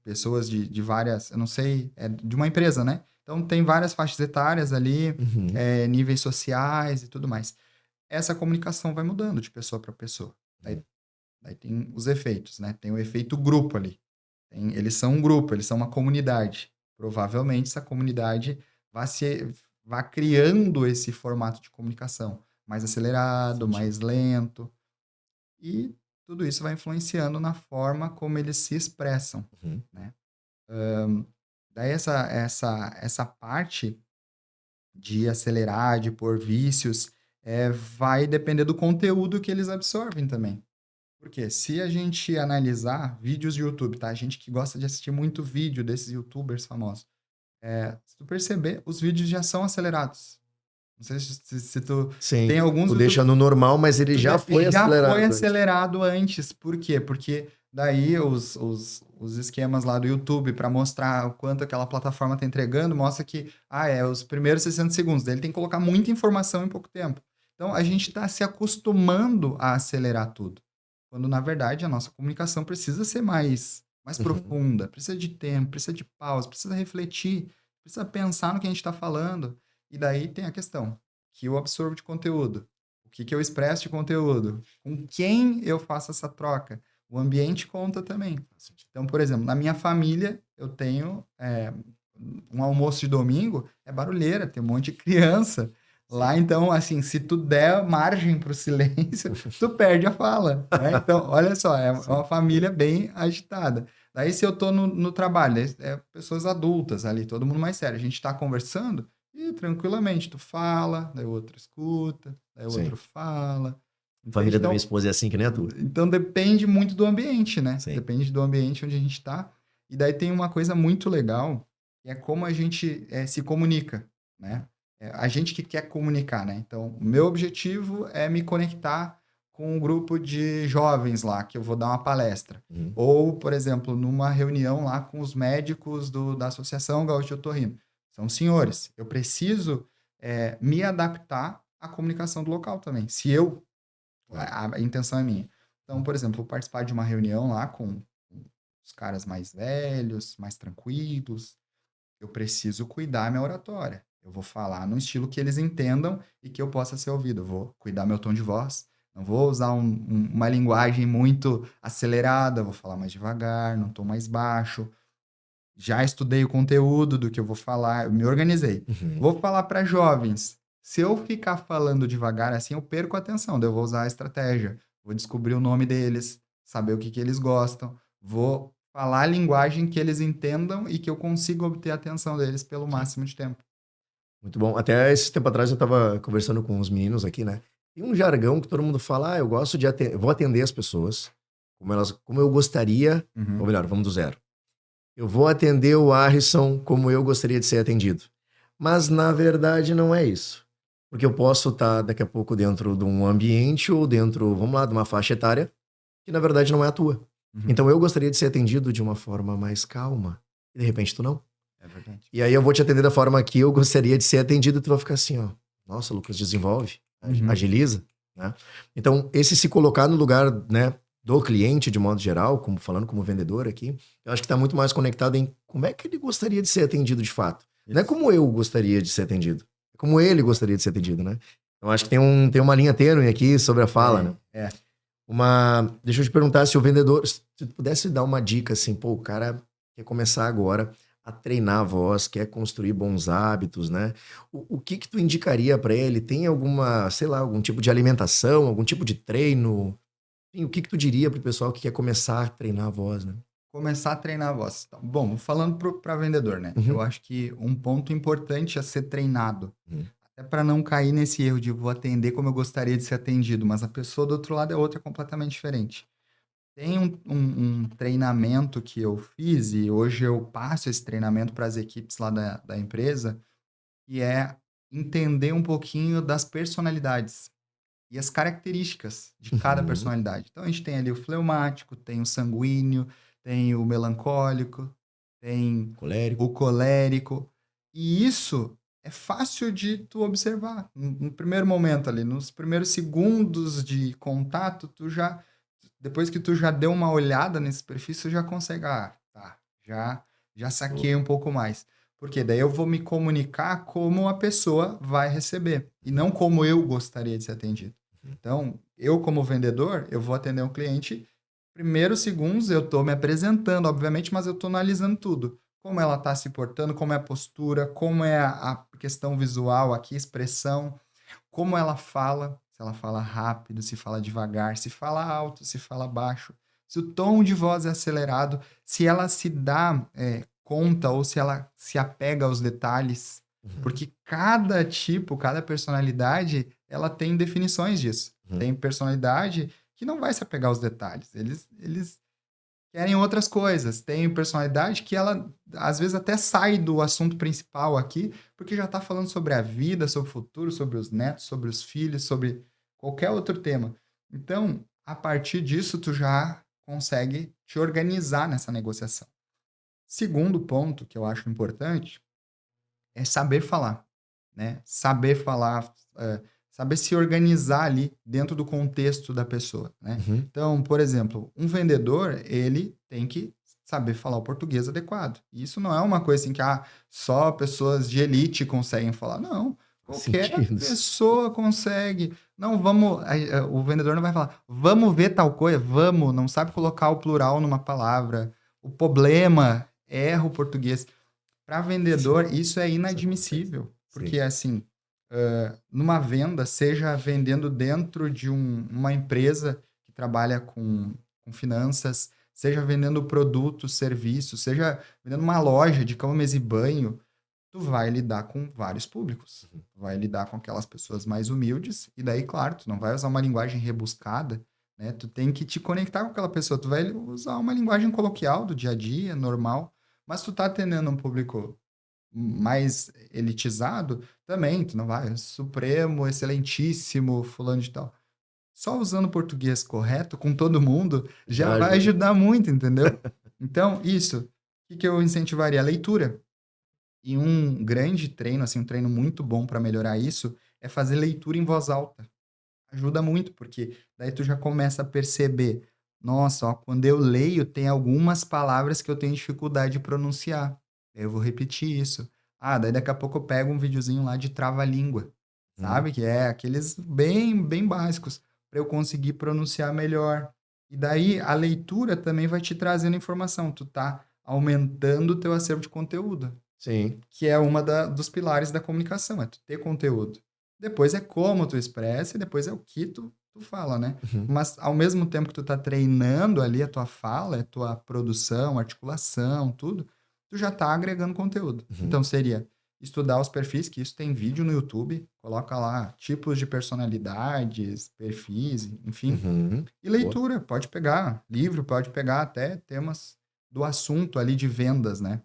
pessoas de várias, eu não sei, de uma empresa, né? Então tem várias faixas etárias ali, Uhum, níveis sociais e tudo mais. Essa comunicação vai mudando de pessoa para pessoa. Daí, uhum. daí tem os efeitos, né? Tem o efeito grupo ali. Eles são um grupo, eles são uma comunidade. Provavelmente essa comunidade vai criando esse formato de comunicação mais acelerado, mais lento. E tudo isso vai influenciando na forma como eles se expressam, né? Daí essa parte de acelerar, de pôr vícios, vai depender do conteúdo que eles absorvem também. Porque se a gente analisar vídeos de YouTube, tá? A gente que gosta de assistir muito vídeo desses YouTubers famosos. Se tu perceber, os vídeos já são acelerados. Não sei se tu Sim, tem alguns tu deixa no normal, mas ele já foi acelerado. Já foi acelerado antes. Por quê? Porque daí os esquemas lá do YouTube para mostrar o quanto aquela plataforma está entregando, mostra que os primeiros 60 segundos. Daí ele tem que colocar muita informação em pouco tempo. Então a gente está se acostumando a acelerar tudo. Quando na verdade a nossa comunicação precisa ser mais profunda, precisa de tempo, precisa de pausa, precisa refletir, precisa pensar no que a gente está falando. E daí tem a questão, que eu absorvo de conteúdo, o que eu expresso de conteúdo, com quem eu faço essa troca. O ambiente conta também. Então, por exemplo, na minha família, eu tenho um almoço de domingo, é barulheira, tem um monte de criança lá. Então, assim, se tu der margem para o silêncio, tu perde a fala, né? Então, olha só, é uma família bem agitada. Daí, se eu tô no trabalho, pessoas adultas ali, todo mundo mais sério, a gente está conversando, e tranquilamente, tu fala, daí o outro escuta, daí o outro fala. A família da minha esposa é assim que nem a tua. Então depende muito do ambiente, né? Sim. Depende do ambiente onde a gente tá. E daí tem uma coisa muito legal, que é como a gente se comunica, né? A gente que quer comunicar, né? Então, o meu objetivo é me conectar com um grupo de jovens lá, que eu vou dar uma palestra. Ou, por exemplo, numa reunião lá com os médicos da Associação Gaúcha de Otorrino. São senhores. Eu preciso me adaptar à comunicação do local também. A intenção é minha. Então, por exemplo, vou participar de uma reunião lá com os caras mais velhos, mais tranquilos. Eu preciso cuidar minha oratória. Eu vou falar no estilo que eles entendam e que eu possa ser ouvido. Eu vou cuidar meu tom de voz. Não vou usar uma linguagem muito acelerada. Vou falar mais devagar, num tom mais baixo. Já estudei o conteúdo do que eu vou falar, eu me organizei. Vou falar para jovens. Se eu ficar falando devagar assim, eu perco a atenção. Daí eu vou usar a estratégia. Vou descobrir o nome deles, saber o que eles gostam. Vou falar a linguagem que eles entendam e que eu consiga obter a atenção deles pelo máximo de tempo. Muito bom. Até esse tempo atrás eu estava conversando com uns meninos aqui, né? Tem um jargão que todo mundo fala, eu gosto de atender, vou atender as pessoas como eu gostaria, ou melhor, vamos do zero. Eu vou atender o Arrisson como eu gostaria de ser atendido. Mas, na verdade, não é isso. Porque eu posso estar, daqui a pouco, dentro de um ambiente ou dentro, vamos lá, de uma faixa etária, que, na verdade, não é a tua. Então, eu gostaria de ser atendido de uma forma mais calma. E, de repente, tu não. É verdade. E aí, eu vou te atender da forma que eu gostaria de ser atendido e tu vai ficar assim, ó. Nossa, Lucas, desenvolve, agiliza, né? Então, esse se colocar no lugar, né, do cliente, de modo geral, falando como vendedor aqui, eu acho que está muito mais conectado em como é que ele gostaria de ser atendido de fato. Isso. Não é como eu gostaria de ser atendido, é como ele gostaria de ser atendido, né? Eu acho que tem uma linha tênue aqui sobre a fala, né? Deixa eu te perguntar se o vendedor, se tu pudesse dar uma dica assim, pô, o cara quer começar agora a treinar a voz, quer construir bons hábitos, né? O que tu indicaria para ele? Tem alguma, sei lá, algum tipo de alimentação, algum tipo de treino? O que tu diria pro pessoal que quer começar a treinar a voz, né? Começar a treinar a voz. Bom, falando para vendedor, né? Eu acho que um ponto importante é ser treinado. Até para não cair nesse erro de vou atender como eu gostaria de ser atendido, mas a pessoa do outro lado é outra completamente diferente. Tem um treinamento que eu fiz e hoje eu passo esse treinamento para as equipes lá da empresa, que é entender um pouquinho das personalidades e as características de cada personalidade. Então, a gente tem ali o fleumático, tem o sanguíneo, tem o melancólico, tem o colérico. E isso é fácil de tu observar. No primeiro momento ali, nos primeiros segundos de contato, depois que tu já deu uma olhada nesse perfil, tu já consegue, já saquei um pouco mais. Porque daí eu vou me comunicar como a pessoa vai receber e não como eu gostaria de ser atendido. Então, eu como vendedor, eu vou atender um cliente primeiros segundos eu tô me apresentando, obviamente, mas eu tô analisando tudo. Como ela tá se portando, como é a postura, como é a questão visual aqui, expressão, como ela fala, se ela fala rápido, se fala devagar, se fala alto, se fala baixo, se o tom de voz é acelerado, se ela se dá conta ou se ela se apega aos detalhes, porque cada tipo, cada personalidade, ela tem definições disso. Tem personalidade que não vai se apegar aos detalhes, eles querem outras coisas. Tem personalidade que ela, às vezes, até sai do assunto principal aqui, porque já está falando sobre a vida, sobre o futuro, sobre os netos, sobre os filhos, sobre qualquer outro tema. Então, a partir disso, tu já consegue te organizar nessa negociação. Segundo ponto que eu acho importante é saber falar, né? Saber falar, saber se organizar ali dentro do contexto da pessoa, né? Então, por exemplo, um vendedor, ele tem que saber falar o português adequado. Isso não é uma coisa assim que só pessoas de elite conseguem falar. Não, qualquer pessoa consegue. Não, vamos... O vendedor não vai falar, vamos ver tal coisa, vamos, não sabe colocar o plural numa palavra. O problema erra o português. Para vendedor, isso é inadmissível. Porque, assim, numa venda, seja vendendo dentro de uma empresa que trabalha com finanças, seja vendendo produtos, serviços, seja vendendo uma loja de cama, mesa e banho, tu vai lidar com vários públicos. Tu vai lidar com aquelas pessoas mais humildes, e daí, claro, tu não vai usar uma linguagem rebuscada, né? Tu tem que te conectar com aquela pessoa, tu vai usar uma linguagem coloquial do dia a dia, normal, mas tu tá atendendo um público mais elitizado, também, tu não vai, supremo, excelentíssimo, fulano de tal. Só usando o português correto com todo mundo já vai ajudar muito, entendeu? Então, isso. O que eu incentivaria? A leitura. E um grande treino, assim, um treino muito bom para melhorar isso, é fazer leitura em voz alta. Ajuda muito, porque daí tu já começa a perceber, nossa, ó, quando eu leio, tem algumas palavras que eu tenho dificuldade de pronunciar. Eu vou repetir isso. Daí daqui a pouco eu pego um videozinho lá de trava-língua, sabe? Que é aqueles bem, bem básicos, para eu conseguir pronunciar melhor. E daí a leitura também vai te trazendo informação. Tu tá aumentando o teu acervo de conteúdo. Sim. Que é dos pilares da comunicação, é tu ter conteúdo. Depois é como tu expressa e depois é o que tu fala, né? Mas ao mesmo tempo que tu tá treinando ali a tua fala, a tua produção, articulação, tudo, tu já tá agregando conteúdo. Então seria estudar os perfis, que isso tem vídeo no YouTube, coloca lá tipos de personalidades, perfis, enfim. E leitura, pode pegar livro, pode pegar até temas do assunto ali de vendas, né?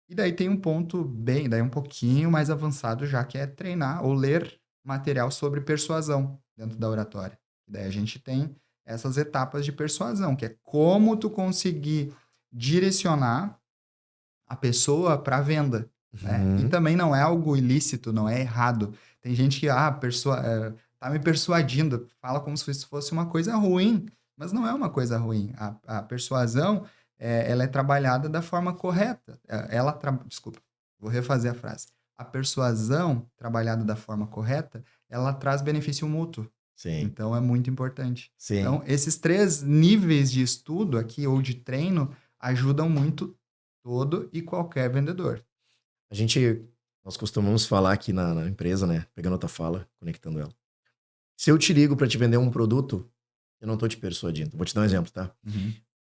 E daí tem um ponto daí um pouquinho mais avançado já, que é treinar ou ler material sobre persuasão dentro da oratória. E daí a gente tem essas etapas de persuasão, que é como tu conseguir direcionar a pessoa para a venda. Né? E também não é algo ilícito, não é errado. Tem gente que tá me persuadindo, fala como se isso fosse uma coisa ruim, mas não é uma coisa ruim. A persuasão, ela é trabalhada da forma correta. Desculpa, vou refazer a frase. A persuasão, trabalhada da forma correta, ela traz benefício mútuo. Sim. Então, é muito importante. Sim. Então, esses 3 níveis de estudo aqui, ou de treino, ajudam muito todo e qualquer vendedor. Nós costumamos falar aqui na empresa, né? Pegando a tua fala, conectando ela. Se eu te ligo para te vender um produto, eu não tô te persuadindo. Vou te dar um exemplo, tá?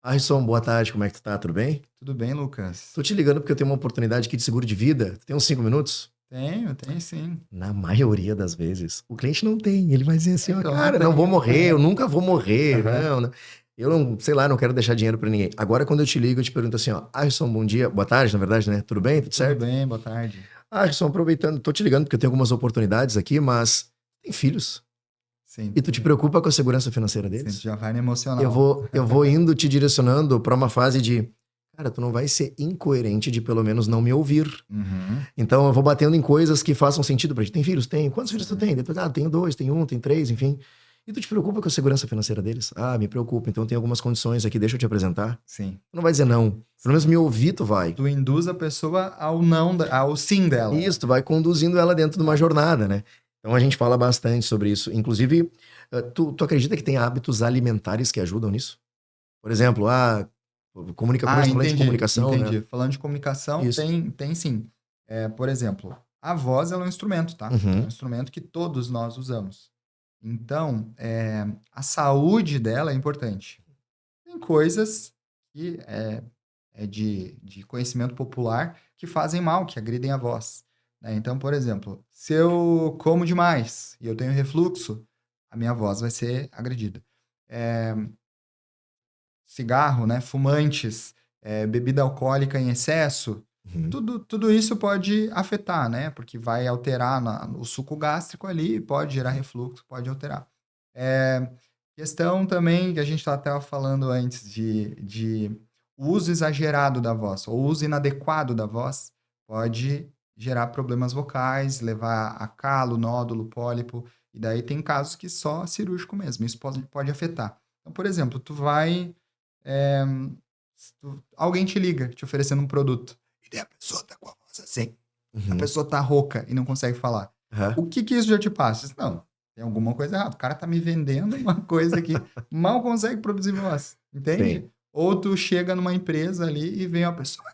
Harrison, boa tarde, como é que tu tá? Tudo bem? Tudo bem, Lucas. Tô te ligando porque eu tenho uma oportunidade aqui de seguro de vida. Tu tem uns 5 minutos? Tenho sim. Na maioria das vezes, o cliente não tem. Ele vai dizer assim, cara, não vou morrer, eu nunca vou morrer. Não. Eu não, sei lá, não quero deixar dinheiro pra ninguém. Agora, quando eu te ligo, eu te pergunto assim, Harrison, bom dia, boa tarde, na verdade, né? Tudo bem? Tudo certo? Tudo bem, boa tarde. Harrison, aproveitando, tô te ligando porque eu tenho algumas oportunidades aqui, mas tem filhos. Sim. E tu te preocupa com a segurança financeira deles? Sim, já vai no emocional. Eu vou indo te direcionando pra uma fase de, cara, tu não vai ser incoerente de pelo menos não me ouvir. Então eu vou batendo em coisas que façam sentido pra ti. Tem filhos? Tem. Quantos filhos tu tem? Depois, tenho 2, tem 1, tem 3, enfim. E tu te preocupa com a segurança financeira deles? Me preocupa. Então tem algumas condições aqui, deixa eu te apresentar. Sim. Tu não vai dizer não. Pelo menos me ouvir, tu vai. Tu induz a pessoa ao não, ao sim dela. Isso, tu vai conduzindo ela dentro de uma jornada, né? Então a gente fala bastante sobre isso. Inclusive, tu acredita que tem hábitos alimentares que ajudam nisso? Por exemplo, quando a gente fala de comunicação, entendi. né? Falando de comunicação, Isso. tem sim. Por exemplo, a voz ela é um instrumento, tá? É um instrumento que todos nós usamos. Então, a saúde dela é importante. Tem coisas que é de conhecimento popular que fazem mal, que agridem a voz, né? Então, por exemplo, se eu como demais e eu tenho refluxo, a minha voz vai ser agredida. É, cigarro, né? Fumantes, bebida alcoólica em excesso, Uhum. tudo isso pode afetar, né? Porque vai alterar o suco gástrico ali, pode gerar refluxo, pode alterar. Questão também que a gente estava falando antes de uso exagerado da voz, ou uso inadequado da voz, pode gerar problemas vocais, levar a calo, nódulo, pólipo, e daí tem casos que só cirúrgico mesmo, isso pode afetar. Então, por exemplo, é, alguém te liga te oferecendo um produto, e daí a pessoa tá com a voz assim, a Uhum. pessoa tá rouca e não consegue falar. Aham. O que isso já te passa? Não, tem alguma coisa errada. O cara tá me vendendo uma coisa que mal consegue produzir voz, entende? Sim, Ou tu chega numa empresa ali e vem uma pessoa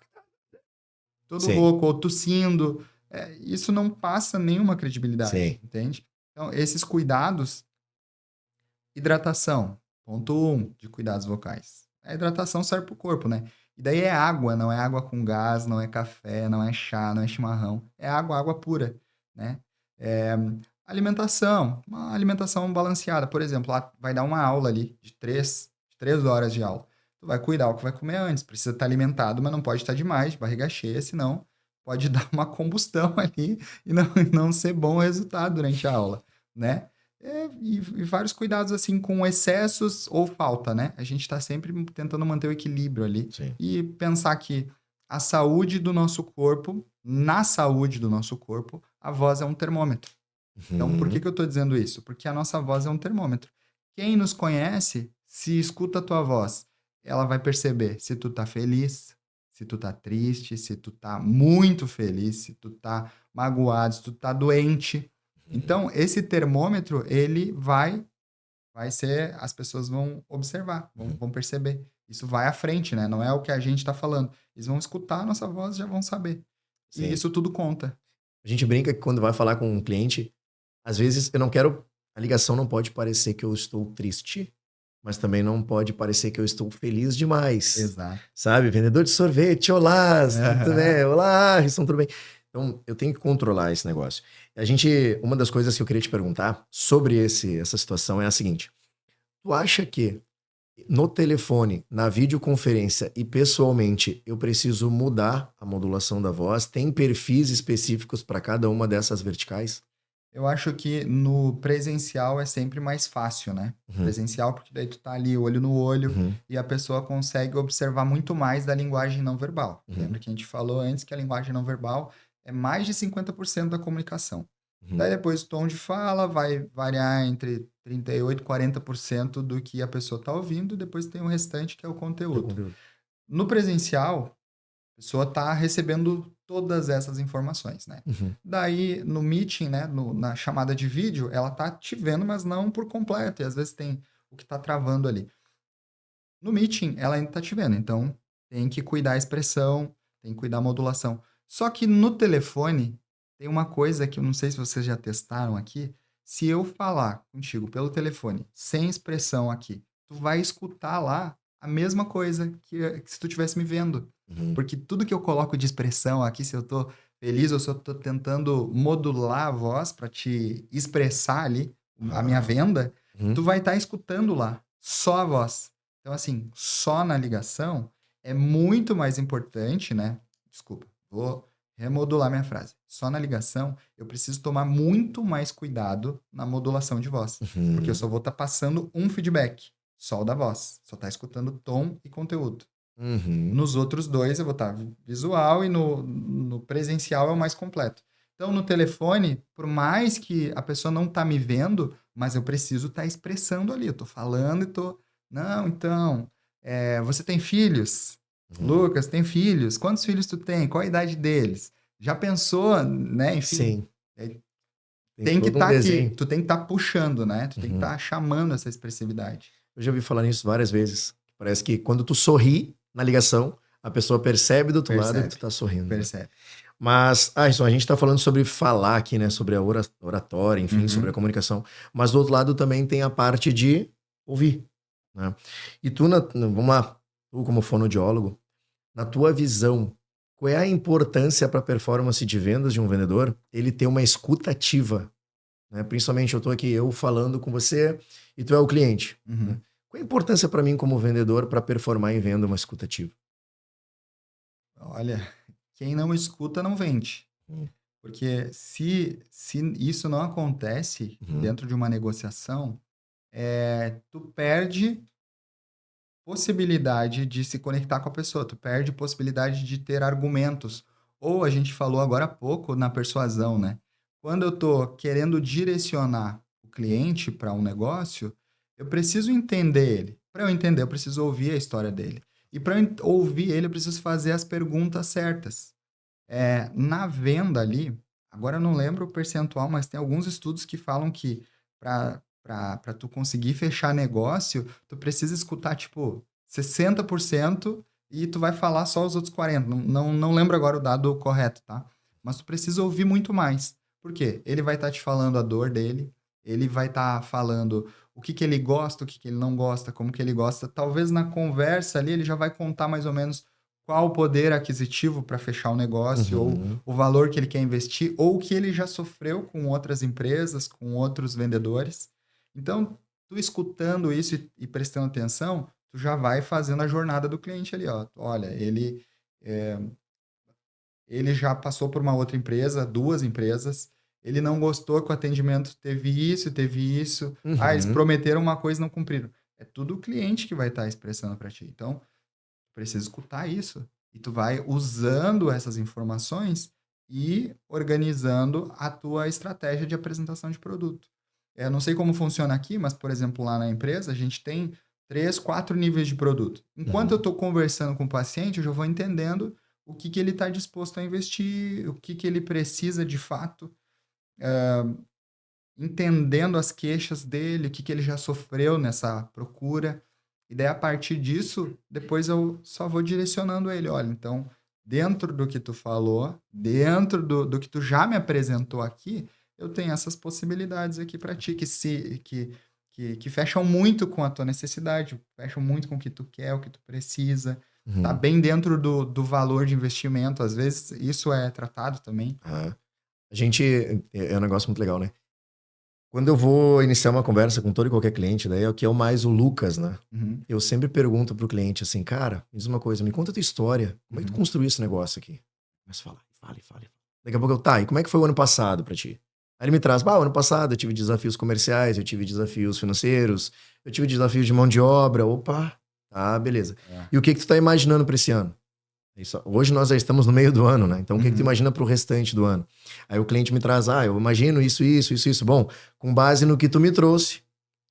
todo sim, rouco, ou tossindo. Isso não passa nenhuma credibilidade, sim. entende? Então, esses cuidados, hidratação, ponto 1 de cuidados vocais. A hidratação serve pro corpo, né? E daí é água, não é água com gás, não é café, não é chá, não é chimarrão. É água, água pura, né? É, alimentação, uma alimentação balanceada. Por exemplo, lá vai dar uma aula ali de 3 horas de aula. Tu vai cuidar o que vai comer antes. Precisa estar alimentado, mas não pode estar demais, de barriga cheia, senão pode dar uma combustão ali e não ser bom o resultado durante a aula, né? E vários cuidados assim com excessos ou falta, né? A gente está sempre tentando manter o equilíbrio ali Sim. e pensar que a saúde do nosso corpo, na saúde do nosso corpo, a voz é um termômetro. Então, por que Uhum. eu estou dizendo isso? Porque a nossa voz é um termômetro. Quem nos conhece, se escuta a tua voz, ela vai perceber se tu tá feliz, se tu tá triste, se tu tá muito feliz, se tu tá magoado, se tu tá doente. Então, esse termômetro, ele vai ser, as pessoas vão observar, vão perceber. Isso vai à frente, né? Não é o que a gente está falando. Eles vão escutar a nossa voz e já vão saber. E Sim. isso tudo conta. A gente brinca que quando vai falar com um cliente, às vezes eu não quero. A ligação não pode parecer que eu estou triste, mas também não pode parecer que eu estou feliz demais. Exato. Sabe? Vendedor de sorvete, olá, né? Olá, Risson, tudo bem? Então, eu tenho que controlar esse negócio. Uma das coisas que eu queria te perguntar sobre essa situação é a seguinte: tu acha que no telefone, na videoconferência e pessoalmente, eu preciso mudar a modulação da voz? Tem perfis específicos para cada uma dessas verticais? Eu acho que no presencial é sempre mais fácil, né? Uhum, Presencial, porque daí tu tá ali olho no olho uhum, e a pessoa consegue observar muito mais da linguagem não verbal. uhum, Lembra que a gente falou antes que a linguagem não verbal é mais de 50% da comunicação. uhum. Daí depois o tom de fala vai variar entre 38% e 40% do que a pessoa está ouvindo, depois tem o restante que é o Que é o conteúdo. conteúdo. No presencial, a pessoa está recebendo todas essas informações, né? Uhum, Daí, no meeting, né, na chamada de vídeo, ela tá te vendo, mas não por completo, e às vezes tem o que tá travando ali. No meeting, ela ainda tá te vendo, então tem que cuidar a expressão, tem que cuidar a modulação. Só que no telefone, tem uma coisa que eu não sei se vocês já testaram aqui, se eu falar contigo pelo telefone, sem expressão aqui, tu vai escutar lá a mesma coisa que se tu estivesse me vendo. uhum, Porque tudo que eu coloco de expressão aqui, se eu tô feliz ou se eu tô tentando modular a voz para te expressar ali a minha ah, venda, tu uhum, vai estar escutando lá, só a voz. Então, assim, só na ligação é muito mais importante, né? Desculpa, vou remodular minha frase. Só na ligação eu preciso tomar muito mais cuidado na modulação de voz. Porque eu uhum, só vou estar passando um feedback, só o da voz. Só tá escutando tom e conteúdo. uhum. Nos outros dois eu vou estar visual e no presencial é o mais completo. Então, no telefone, por mais que a pessoa não tá me vendo, mas eu preciso estar expressando ali. Eu tô falando e tô... Não, então, você tem filhos? Uhum. Lucas, tem filhos? Quantos filhos tu tem? Qual a idade deles? Já pensou, né? Enfim, Sim, é, tem tem que todo um estar aqui. desenho. Tu tem que estar puxando, né? Tu tem que Uhum. estar chamando essa expressividade. Eu já ouvi falar nisso várias vezes. Parece que quando tu sorri na ligação, a pessoa percebe do outro lado que tu tá sorrindo. Percebe. Né? Mas, Arisson, a gente tá falando sobre falar aqui, né? Sobre a oratória, enfim, sobre a comunicação. Mas do outro lado também tem a parte de ouvir, né? E tu, vamos lá, tu como fonoaudiólogo, na tua visão, qual é a importância para a performance de vendas de um vendedor? Ele ter uma escuta ativa, né? Principalmente eu estou aqui, eu falando com você e tu é o cliente. Né? Qual é a importância para mim como vendedor para performar em venda uma escuta ativa? Olha, quem não escuta não vende. Porque se isso não acontece dentro de uma negociação, tu perde possibilidade de se conectar com a pessoa, tu perde possibilidade de ter argumentos. Ou a gente falou agora há pouco na persuasão, né? Quando eu estou querendo direcionar o cliente para um negócio, eu preciso entender ele. Para eu entender, eu preciso ouvir a história dele. E para ouvir ele, eu preciso fazer as perguntas certas. Na venda ali, agora eu não lembro o percentual, mas tem alguns estudos que falam que para tu conseguir fechar negócio, tu precisa escutar, tipo, 60% e tu vai falar só os outros 40%. Não lembro agora o dado correto, tá? Mas tu precisa ouvir muito mais. Por quê? Ele vai estar te falando a dor dele, ele vai estar falando o que ele gosta, o que ele não gosta, como que ele gosta. Talvez na conversa ali ele já vai contar mais ou menos qual o poder aquisitivo para fechar o negócio, ou o valor que ele quer investir, ou o que ele já sofreu com outras empresas, com outros vendedores. Então, tu escutando isso e prestando atenção, tu já vai fazendo a jornada do cliente ali, ó. Olha, ele já passou por uma outra empresa, 2 empresas, ele não gostou que o atendimento teve isso. Eles prometeram uma coisa e não cumpriram. É tudo o cliente que vai estar expressando para ti. Então, precisa escutar isso. E tu vai usando essas informações e organizando a tua estratégia de apresentação de produto. Eu não sei como funciona aqui, mas, por exemplo, lá na empresa, a gente tem 3, 4 níveis de produto. Enquanto eu estou conversando com o paciente, eu já vou entendendo o que ele está disposto a investir, o que ele precisa de fato, entendendo as queixas dele, o que ele já sofreu nessa procura. E daí, a partir disso, depois eu só vou direcionando ele. Olha, então, dentro do que tu falou, dentro do que tu já me apresentou aqui, eu tenho essas possibilidades aqui para ti, que fecham muito com a tua necessidade, fecham muito com o que tu quer, o que tu precisa. Tá bem dentro do valor de investimento. Às vezes, isso é tratado também. A gente... É um negócio muito legal, né? Quando eu vou iniciar uma conversa com todo e qualquer cliente, daí é o que é o mais o Lucas, né? Eu sempre pergunto pro cliente assim, cara, me diz uma coisa, me conta a tua história. Como é que tu construiu esse negócio aqui? Começa a falar, fala. Daqui a pouco e como é que foi o ano passado pra ti? Aí ele me traz, o ano passado eu tive desafios comerciais, eu tive desafios financeiros, eu tive desafios de mão de obra, tá, beleza. E o que tu tá imaginando pra esse ano? Hoje nós já estamos no meio do ano, né? Então, o que tu imagina pro restante do ano? Aí o cliente me traz, eu imagino isso. Bom, com base no que tu me trouxe,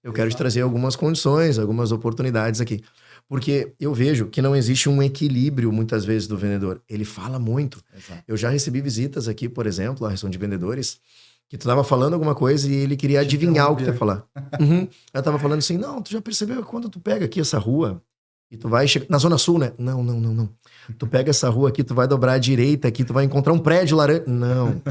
eu quero te trazer algumas condições, algumas oportunidades aqui. Porque eu vejo que não existe um equilíbrio, muitas vezes, do vendedor. Ele fala muito. Exato. Eu já recebi visitas aqui, por exemplo, a reação de vendedores, que tu tava falando alguma coisa e ele queria adivinhar o que tu ia falar. Eu tava falando assim, não, tu já percebeu que quando tu pega aqui essa rua... E tu vai chegar... Na Zona Sul, né? Não. Tu pega essa rua aqui, tu vai dobrar à direita aqui, tu vai encontrar um prédio laranja. Não.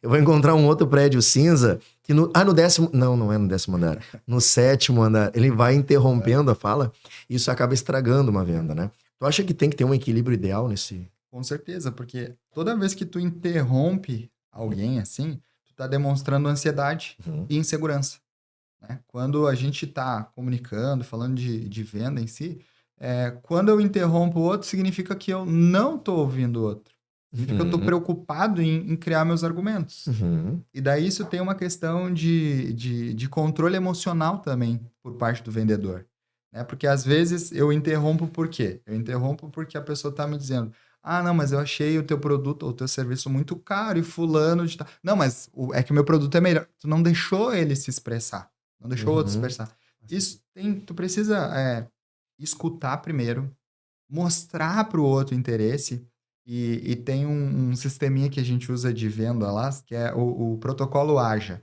Eu vou encontrar um outro prédio cinza que no 10º... Não é no 10º andar. No 7º andar. Ele vai interrompendo a fala. E isso acaba estragando uma venda, né? Tu acha que tem que ter um equilíbrio ideal nesse... Com certeza, porque toda vez que tu interrompe alguém assim, tu tá demonstrando ansiedade e insegurança. Né? Quando a gente está comunicando, falando de venda em si, quando eu interrompo o outro, significa que eu não estou ouvindo o outro. Significa que eu estou preocupado em criar meus argumentos. E daí isso tem uma questão de controle emocional também por parte do vendedor. Né? Porque às vezes eu interrompo por quê? Eu interrompo porque a pessoa está me dizendo, não, mas eu achei o teu produto ou o teu serviço muito caro e fulano de tal. Não, mas é que o meu produto é melhor. Tu não deixou ele se expressar. Não deixou o outro expressar. Isso tu precisa escutar primeiro, mostrar para o outro interesse, e tem um sisteminha que a gente usa de venda lá, que é o protocolo AJA.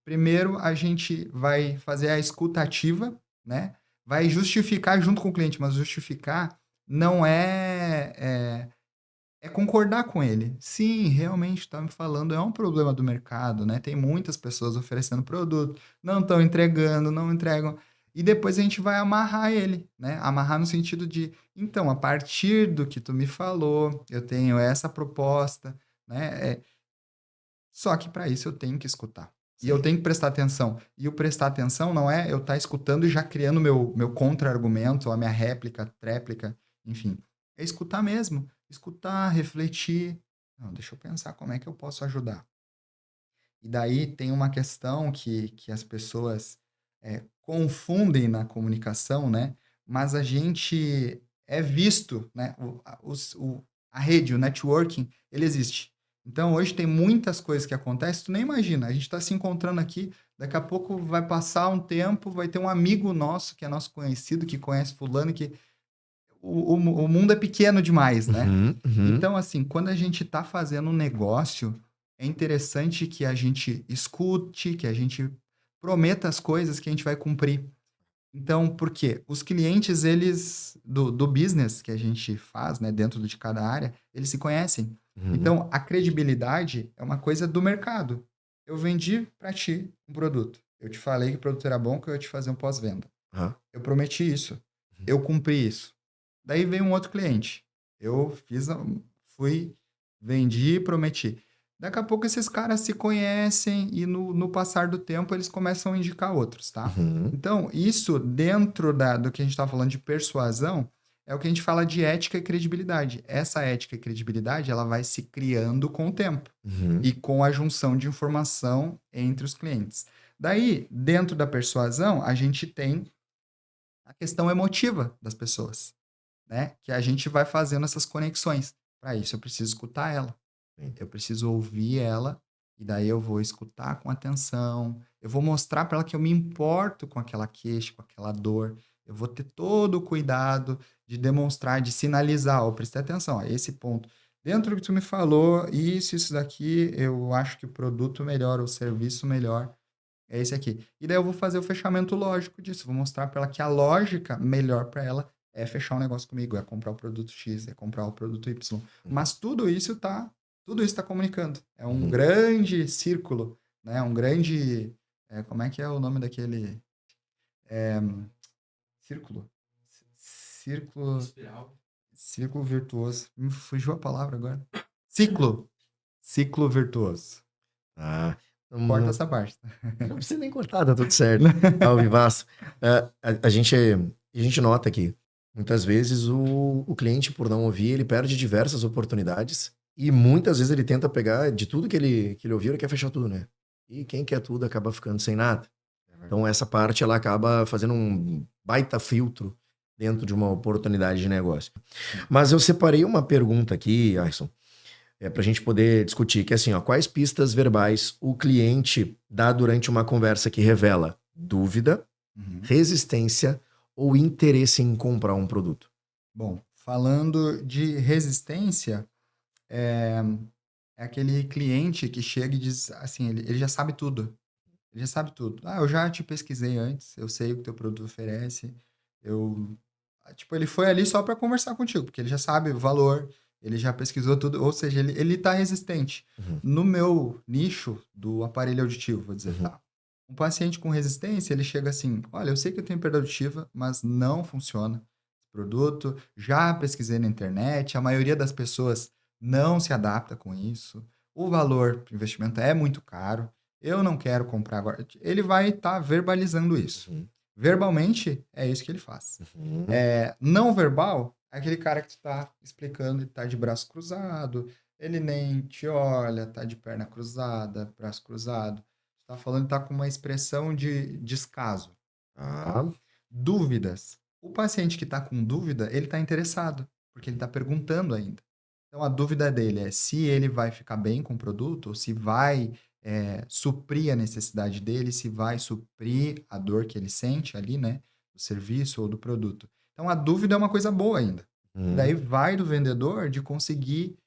Primeiro a gente vai fazer a escuta ativa, né? vai justificar junto com o cliente, mas justificar não é concordar com ele. Sim, realmente está me falando, é um problema do mercado, né? Tem muitas pessoas oferecendo produto, não estão entregando, não entregam. E depois a gente vai amarrar ele, né? Amarrar no sentido de, então, a partir do que tu me falou, eu tenho essa proposta, né? Só que para isso eu tenho que escutar. E eu Sim. tenho que prestar atenção. E o prestar atenção não é eu estar escutando e já criando meu contra-argumento, ou a minha réplica, tréplica, enfim. É escutar mesmo. Escutar, refletir. Não, deixa eu pensar como é que eu posso ajudar. E daí tem uma questão que as pessoas confundem na comunicação, né? Mas a gente é visto, né? A rede, o networking, ele existe. Então, hoje tem muitas coisas que acontecem, tu nem imagina. A gente está se encontrando aqui, daqui a pouco vai passar um tempo, vai ter um amigo nosso, que é nosso conhecido, que conhece fulano, que o mundo é pequeno demais, né? Uhum, uhum, Então, assim, quando a gente está fazendo um negócio, é interessante que a gente escute, que a gente prometa as coisas que a gente vai cumprir. Então, por quê? Os clientes, eles, do business que a gente faz, né, dentro de cada área, eles se conhecem. uhum. Então, a credibilidade é uma coisa do mercado. Eu vendi para ti um produto. Eu te falei que o produto era bom, que eu ia te fazer um pós-venda. Aham. Eu prometi isso. Eu cumpri isso. Daí veio um outro cliente. Eu fui, vendi e prometi. Daqui a pouco esses caras se conhecem e no passar do tempo eles começam a indicar outros, tá? Uhum, Então, isso dentro do que a gente está falando de persuasão, é o que a gente fala de ética e credibilidade. Essa ética e credibilidade, ela vai se criando com o tempo uhum, e com a junção de informação entre os clientes. Daí, dentro da persuasão, a gente tem a questão emotiva das pessoas, né? Que a gente vai fazendo essas conexões. Para isso, eu preciso escutar ela. sim. Eu preciso ouvir ela e daí eu vou escutar com atenção. Eu vou mostrar para ela que eu me importo com aquela queixa, com aquela dor. Eu vou ter todo o cuidado de demonstrar, de sinalizar, ó, prestei atenção, ó, esse ponto. Dentro do que tu me falou, isso daqui, eu acho que o produto melhor, o serviço melhor é esse aqui. E daí eu vou fazer o fechamento lógico disso. Vou mostrar para ela que a lógica melhor para ela é fechar um negócio comigo, é comprar o produto X, é comprar o produto Y. Uhum, Mas tudo isso tá comunicando. É um uhum. grande círculo, né? Um grande, como é que é o nome daquele círculo? Círculo, círculo virtuoso. Me fugiu a palavra agora. Ciclo, ciclo virtuoso. Ah, não, Corta não, essa parte. não precisa nem cortar, tá tudo certo. Ao vivaço. A gente nota que muitas vezes o cliente, por não ouvir, ele perde diversas oportunidades e muitas vezes ele tenta pegar de tudo que ele ouviu, ele quer fechar tudo, né? E quem quer tudo acaba ficando sem nada. Então, essa parte ela acaba fazendo um baita filtro dentro de uma oportunidade de negócio. Sim. Mas eu separei uma pergunta aqui, Ayson, para a gente poder discutir, que é assim, ó, quais pistas verbais o cliente dá durante uma conversa que revela dúvida, Uhum. resistência ou interesse em comprar um produto? Bom, falando de resistência, é, é aquele cliente que chega e diz assim, ele já sabe tudo. Ele já sabe tudo. Ah, eu já te pesquisei antes, eu sei o que teu produto oferece. Eu, tipo, ele foi ali só para conversar contigo, porque ele já sabe o valor, ele já pesquisou tudo, ou seja, ele tá resistente. Uhum, No meu nicho do aparelho auditivo, vou dizer, uhum, tá. Um paciente com resistência, ele chega assim: olha, eu sei que eu tenho perda auditiva, mas não funciona esse produto. Já pesquisei na internet, a maioria das pessoas não se adapta com isso. O valor do investimento é muito caro. Eu não quero comprar agora. Ele vai estar verbalizando isso. uhum, Verbalmente, é isso que ele faz. uhum, Não verbal, é aquele cara que está explicando e está de braço cruzado, ele nem te olha, está de perna cruzada, braço cruzado. Está falando, está com uma expressão de descaso, tá? tá, Dúvidas. O paciente que está com dúvida, ele está interessado, porque ele está perguntando ainda. Então, a dúvida dele é se ele vai ficar bem com o produto, ou se vai suprir a necessidade dele, se vai suprir a dor que ele sente ali, né? Do serviço ou do produto. Então, a dúvida é uma coisa boa ainda. E daí uhum, vai do vendedor de conseguir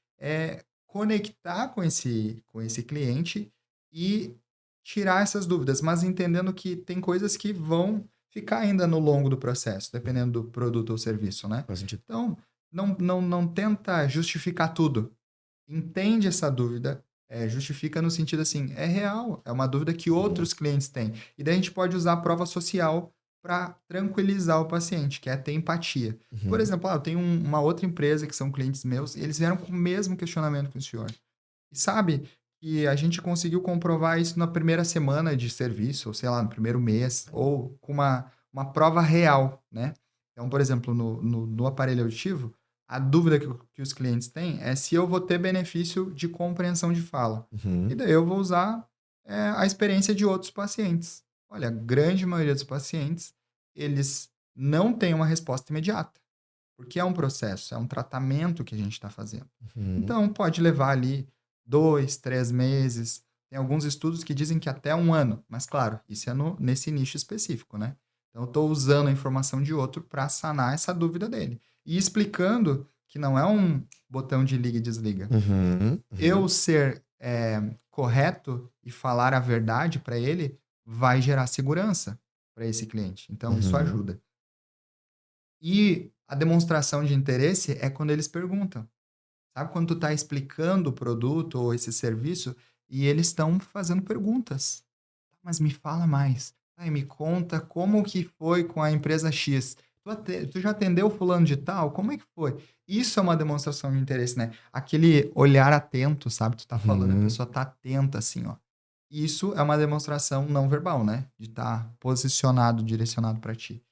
conectar com esse cliente e tirar essas dúvidas, mas entendendo que tem coisas que vão ficar ainda no longo do processo, dependendo do produto ou serviço, né? Faz sentido. Então, não tenta justificar tudo. Entende essa dúvida, justifica no sentido assim, é real, é uma dúvida que outros clientes têm. E daí a gente pode usar a prova social para tranquilizar o paciente, que é ter empatia. Por Uhum. exemplo, eu tenho uma outra empresa que são clientes meus, e eles vieram com o mesmo questionamento que o senhor. E sabe que a gente conseguiu comprovar isso na primeira semana de serviço, ou sei lá, no primeiro mês, ou com uma prova real, né? Então, por exemplo, no aparelho auditivo, a dúvida que os clientes têm é se eu vou ter benefício de compreensão de fala. E Uhum. daí eu vou usar a experiência de outros pacientes. Olha, a grande maioria dos pacientes, eles não têm uma resposta imediata, porque é um processo, é um tratamento que a gente está fazendo. Uhum. Então, pode levar ali 2, 3 meses. Tem alguns estudos que dizem que até 1 ano, mas claro, isso é nesse nicho específico, né? Então, eu estou usando a informação de outro para sanar essa dúvida dele. E explicando que não é um botão de liga e desliga. Uhum. Uhum. Eu ser correto e falar a verdade para ele vai gerar segurança para esse cliente. Então, isso Uhum. ajuda. E a demonstração de interesse é quando eles perguntam. Sabe quando tu está explicando o produto ou esse serviço e eles estão fazendo perguntas? Mas me fala mais. Ai, me conta como que foi com a empresa X. Tu já atendeu fulano de tal? Como é que foi? Isso é uma demonstração de interesse, né? Aquele olhar atento, sabe? Tu tá falando, a Uhum. pessoa tá atenta assim, ó. Isso é uma demonstração não verbal, né? De estar posicionado, direcionado para ti.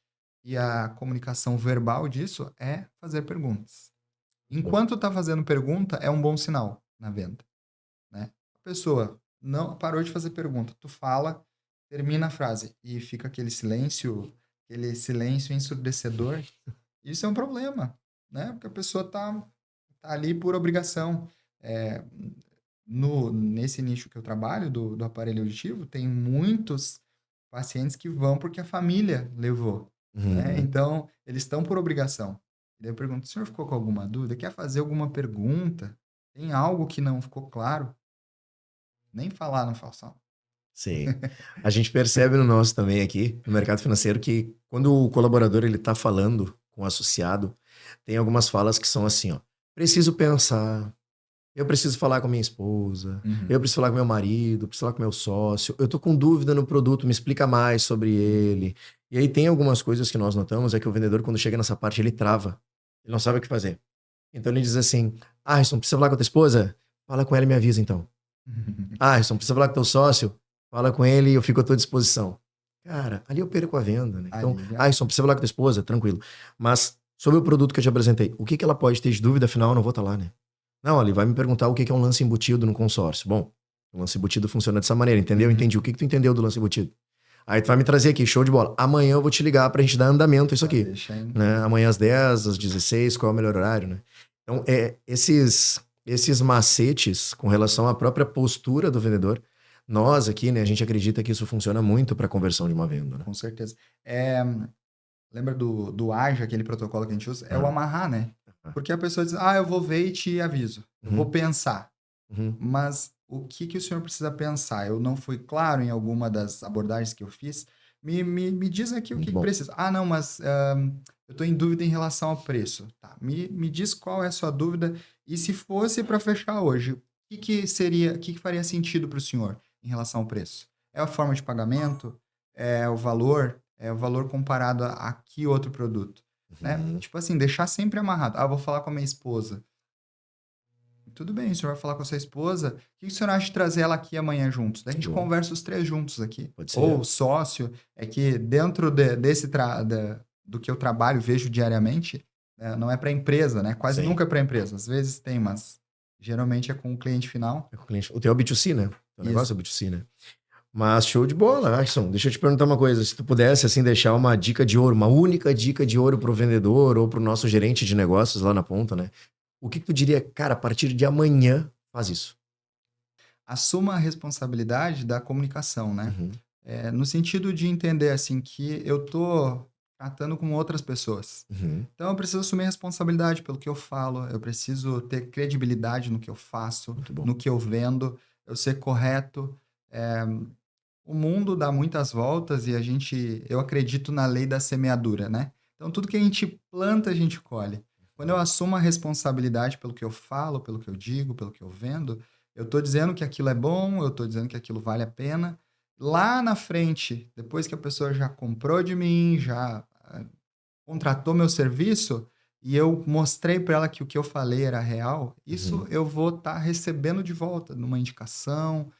E a comunicação verbal disso é fazer perguntas. Bom. Enquanto tá fazendo pergunta, é um bom sinal na venda, né. A pessoa não parou de fazer pergunta, tu fala, termina a frase e fica aquele silêncio ensurdecedor, isso é um problema, né, porque a pessoa tá ali por obrigação. Eh, no nesse nicho que eu trabalho do aparelho auditivo, tem muitos pacientes que vão porque a família levou, né, Uhum. então eles estão por obrigação. E daí eu pergunto: "O senhor ficou com alguma dúvida? Quer fazer alguma pergunta? Tem algo que não ficou claro?" Nem falar não façam. Sim. A gente percebe no nosso também aqui, no mercado financeiro, que quando o colaborador ele tá falando com o associado, tem algumas falas que são assim, ó: "Preciso pensar, eu preciso falar com minha esposa, eu Uhum. preciso falar com meu marido, preciso falar com meu sócio, eu tô com dúvida no produto, me explica mais sobre ele". E aí tem algumas coisas que nós notamos, é que o vendedor quando chega nessa parte ele trava, ele não sabe o que fazer. Então ele diz assim: "Alisson, precisa falar com a tua esposa? Fala com ela e me avisa então". "Alisson, precisa falar com teu sócio? Fala com ele e eu fico à tua disposição". Cara, ali eu perco a venda, né. Então: Ali já "Alisson, precisa falar com a tua esposa? Tranquilo. Mas sobre o produto que eu te apresentei, o que que ela pode ter de dúvida? Afinal eu não vou estar lá, né". "Não, ele vai me perguntar o que que é um lance embutido no consórcio". "Bom, o lance embutido funciona dessa maneira, entendeu? uhum. Entendi. O que que tu entendeu do lance embutido? Aí tu vai me trazer aqui, show de bola. Amanhã eu vou te ligar pra gente dar andamento a isso Já aqui, deixa em né. Amanhã às 10, às 16, qual é o melhor horário, né". Então, esses macetes com relação à própria postura do vendedor, nós aqui, né, a gente acredita que isso funciona muito para conversão de uma venda, né. com certeza. Eh, lembra do ágil, aquele protocolo que a gente usa? É o Aham, amarrar, né. aham. Porque a pessoa diz: "Ah, eu vou ver e te aviso. Eu vou Uhum, pensar". uhum. Mas o que que o senhor precisa pensar? Eu não fui claro em alguma das abordagens que eu fiz. Me diz aqui o Muito que que bom. precisa. Ah, não, mas, eu estou em dúvida em relação ao preço. Tá, me diz qual é a sua dúvida e se fosse para fechar hoje, o que que faria sentido para o senhor em relação ao preço? É a forma de pagamento? É o valor? É o valor comparado a que outro produto? Né, Uhum. tipo assim, deixar sempre amarrado. "Ah, vou falar com a minha esposa". Tudo bem, o senhor vai falar com a sua esposa. O que o senhor acha de trazer ela aqui amanhã juntos? Daí a gente Boa. conversa os 3 juntos aqui. Pode ser. Ou sócio, é que dentro desse do que eu trabalho, vejo diariamente, não é para empresa, né? Quase Sim. nunca é para empresa. Às vezes tem, mas geralmente é com o cliente final. É com o cliente. O teu é o B2C, né? O negócio Isso. é o B2C, né? Mas show de bola, Alisson. Deixa eu te perguntar uma coisa. Se tu pudesse, assim, deixar uma dica de ouro, uma única dica de ouro pro vendedor ou pro nosso gerente de negócios lá na ponta, né? O que que tu diria? Cara, a partir de amanhã, faz isso. Assuma a responsabilidade da comunicação, né? Uhum, No sentido de entender assim que eu tô tratando com outras pessoas. uhum. Então eu preciso assumir a responsabilidade pelo que eu falo, eu preciso ter credibilidade no que eu faço, Muito bom. no que eu vendo, eu ser correto. Eh, o mundo dá muitas voltas e eu acredito na lei da semeadura, né? Então, tudo que a gente planta, a gente colhe. Quando eu assumo a responsabilidade pelo que eu falo, pelo que eu digo, pelo que eu vendo, eu estou dizendo que aquilo é bom, eu estou dizendo que aquilo vale a pena. Lá na frente, depois que a pessoa já comprou de mim, já contratou meu serviço e eu mostrei para ela que o que eu falei era real, isso eu vou estar recebendo de volta numa indicação,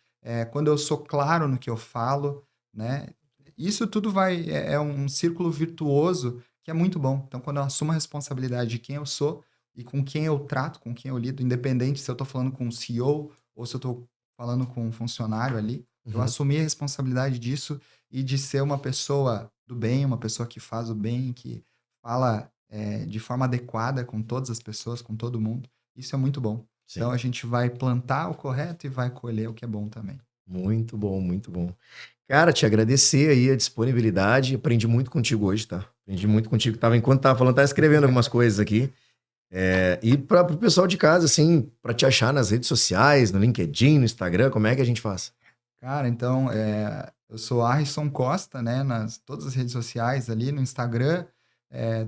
quando eu sou claro no que eu falo, né? Isso tudo é um círculo virtuoso que é muito bom. Então, quando eu assumo a responsabilidade de quem eu sou e com quem eu trato, com quem eu lido, independente se eu estou falando com um CEO ou se eu estou falando com um funcionário ali, eu Uhum. assumi a responsabilidade disso e de ser uma pessoa do bem, uma pessoa que faz o bem, que fala, de forma adequada com todas as pessoas, com todo mundo. Isso é muito bom. Então Sim. a gente vai plantar o correto e vai colher o que é bom também. Muito bom, muito bom. Cara, te agradecer aí a disponibilidade. Aprendi muito contigo hoje, tá? Aprendi muito contigo. Enquanto tava falando, tava escrevendo algumas coisas aqui. E para o pessoal de casa, assim, para te achar nas redes sociais, no LinkedIn, no Instagram, como é que a gente faz? Cara, então, eu sou Arrisson Costa, né, nas todas as redes sociais ali, no Instagram.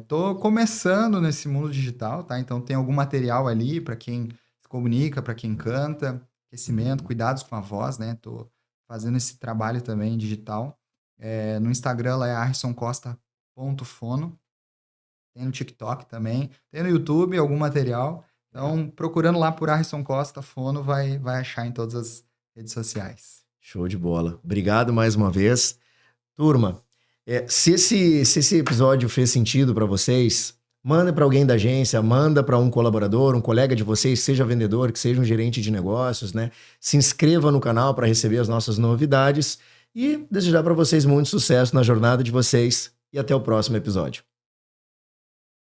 Tô começando nesse mundo digital, tá? Então tem algum material ali para quem se comunica, para quem canta, aquecimento, cuidados com a voz, né? Tô fazendo esse trabalho também digital. No Instagram lá é arissoncosta.fono. Tem no TikTok também, tem no YouTube algum material. Legal. Então, procurando lá por Arrisson Costa Fono, vai achar em todas as redes sociais. Show de bola. Obrigado mais uma vez. Turma, se esse episódio fez sentido para vocês, manda para alguém da agência, manda para um colaborador, um colega de vocês, seja vendedor, que seja um gerente de negócios, né? Se inscreva no canal para receber as nossas novidades e desejar para vocês muito sucesso na jornada de vocês e até o próximo episódio.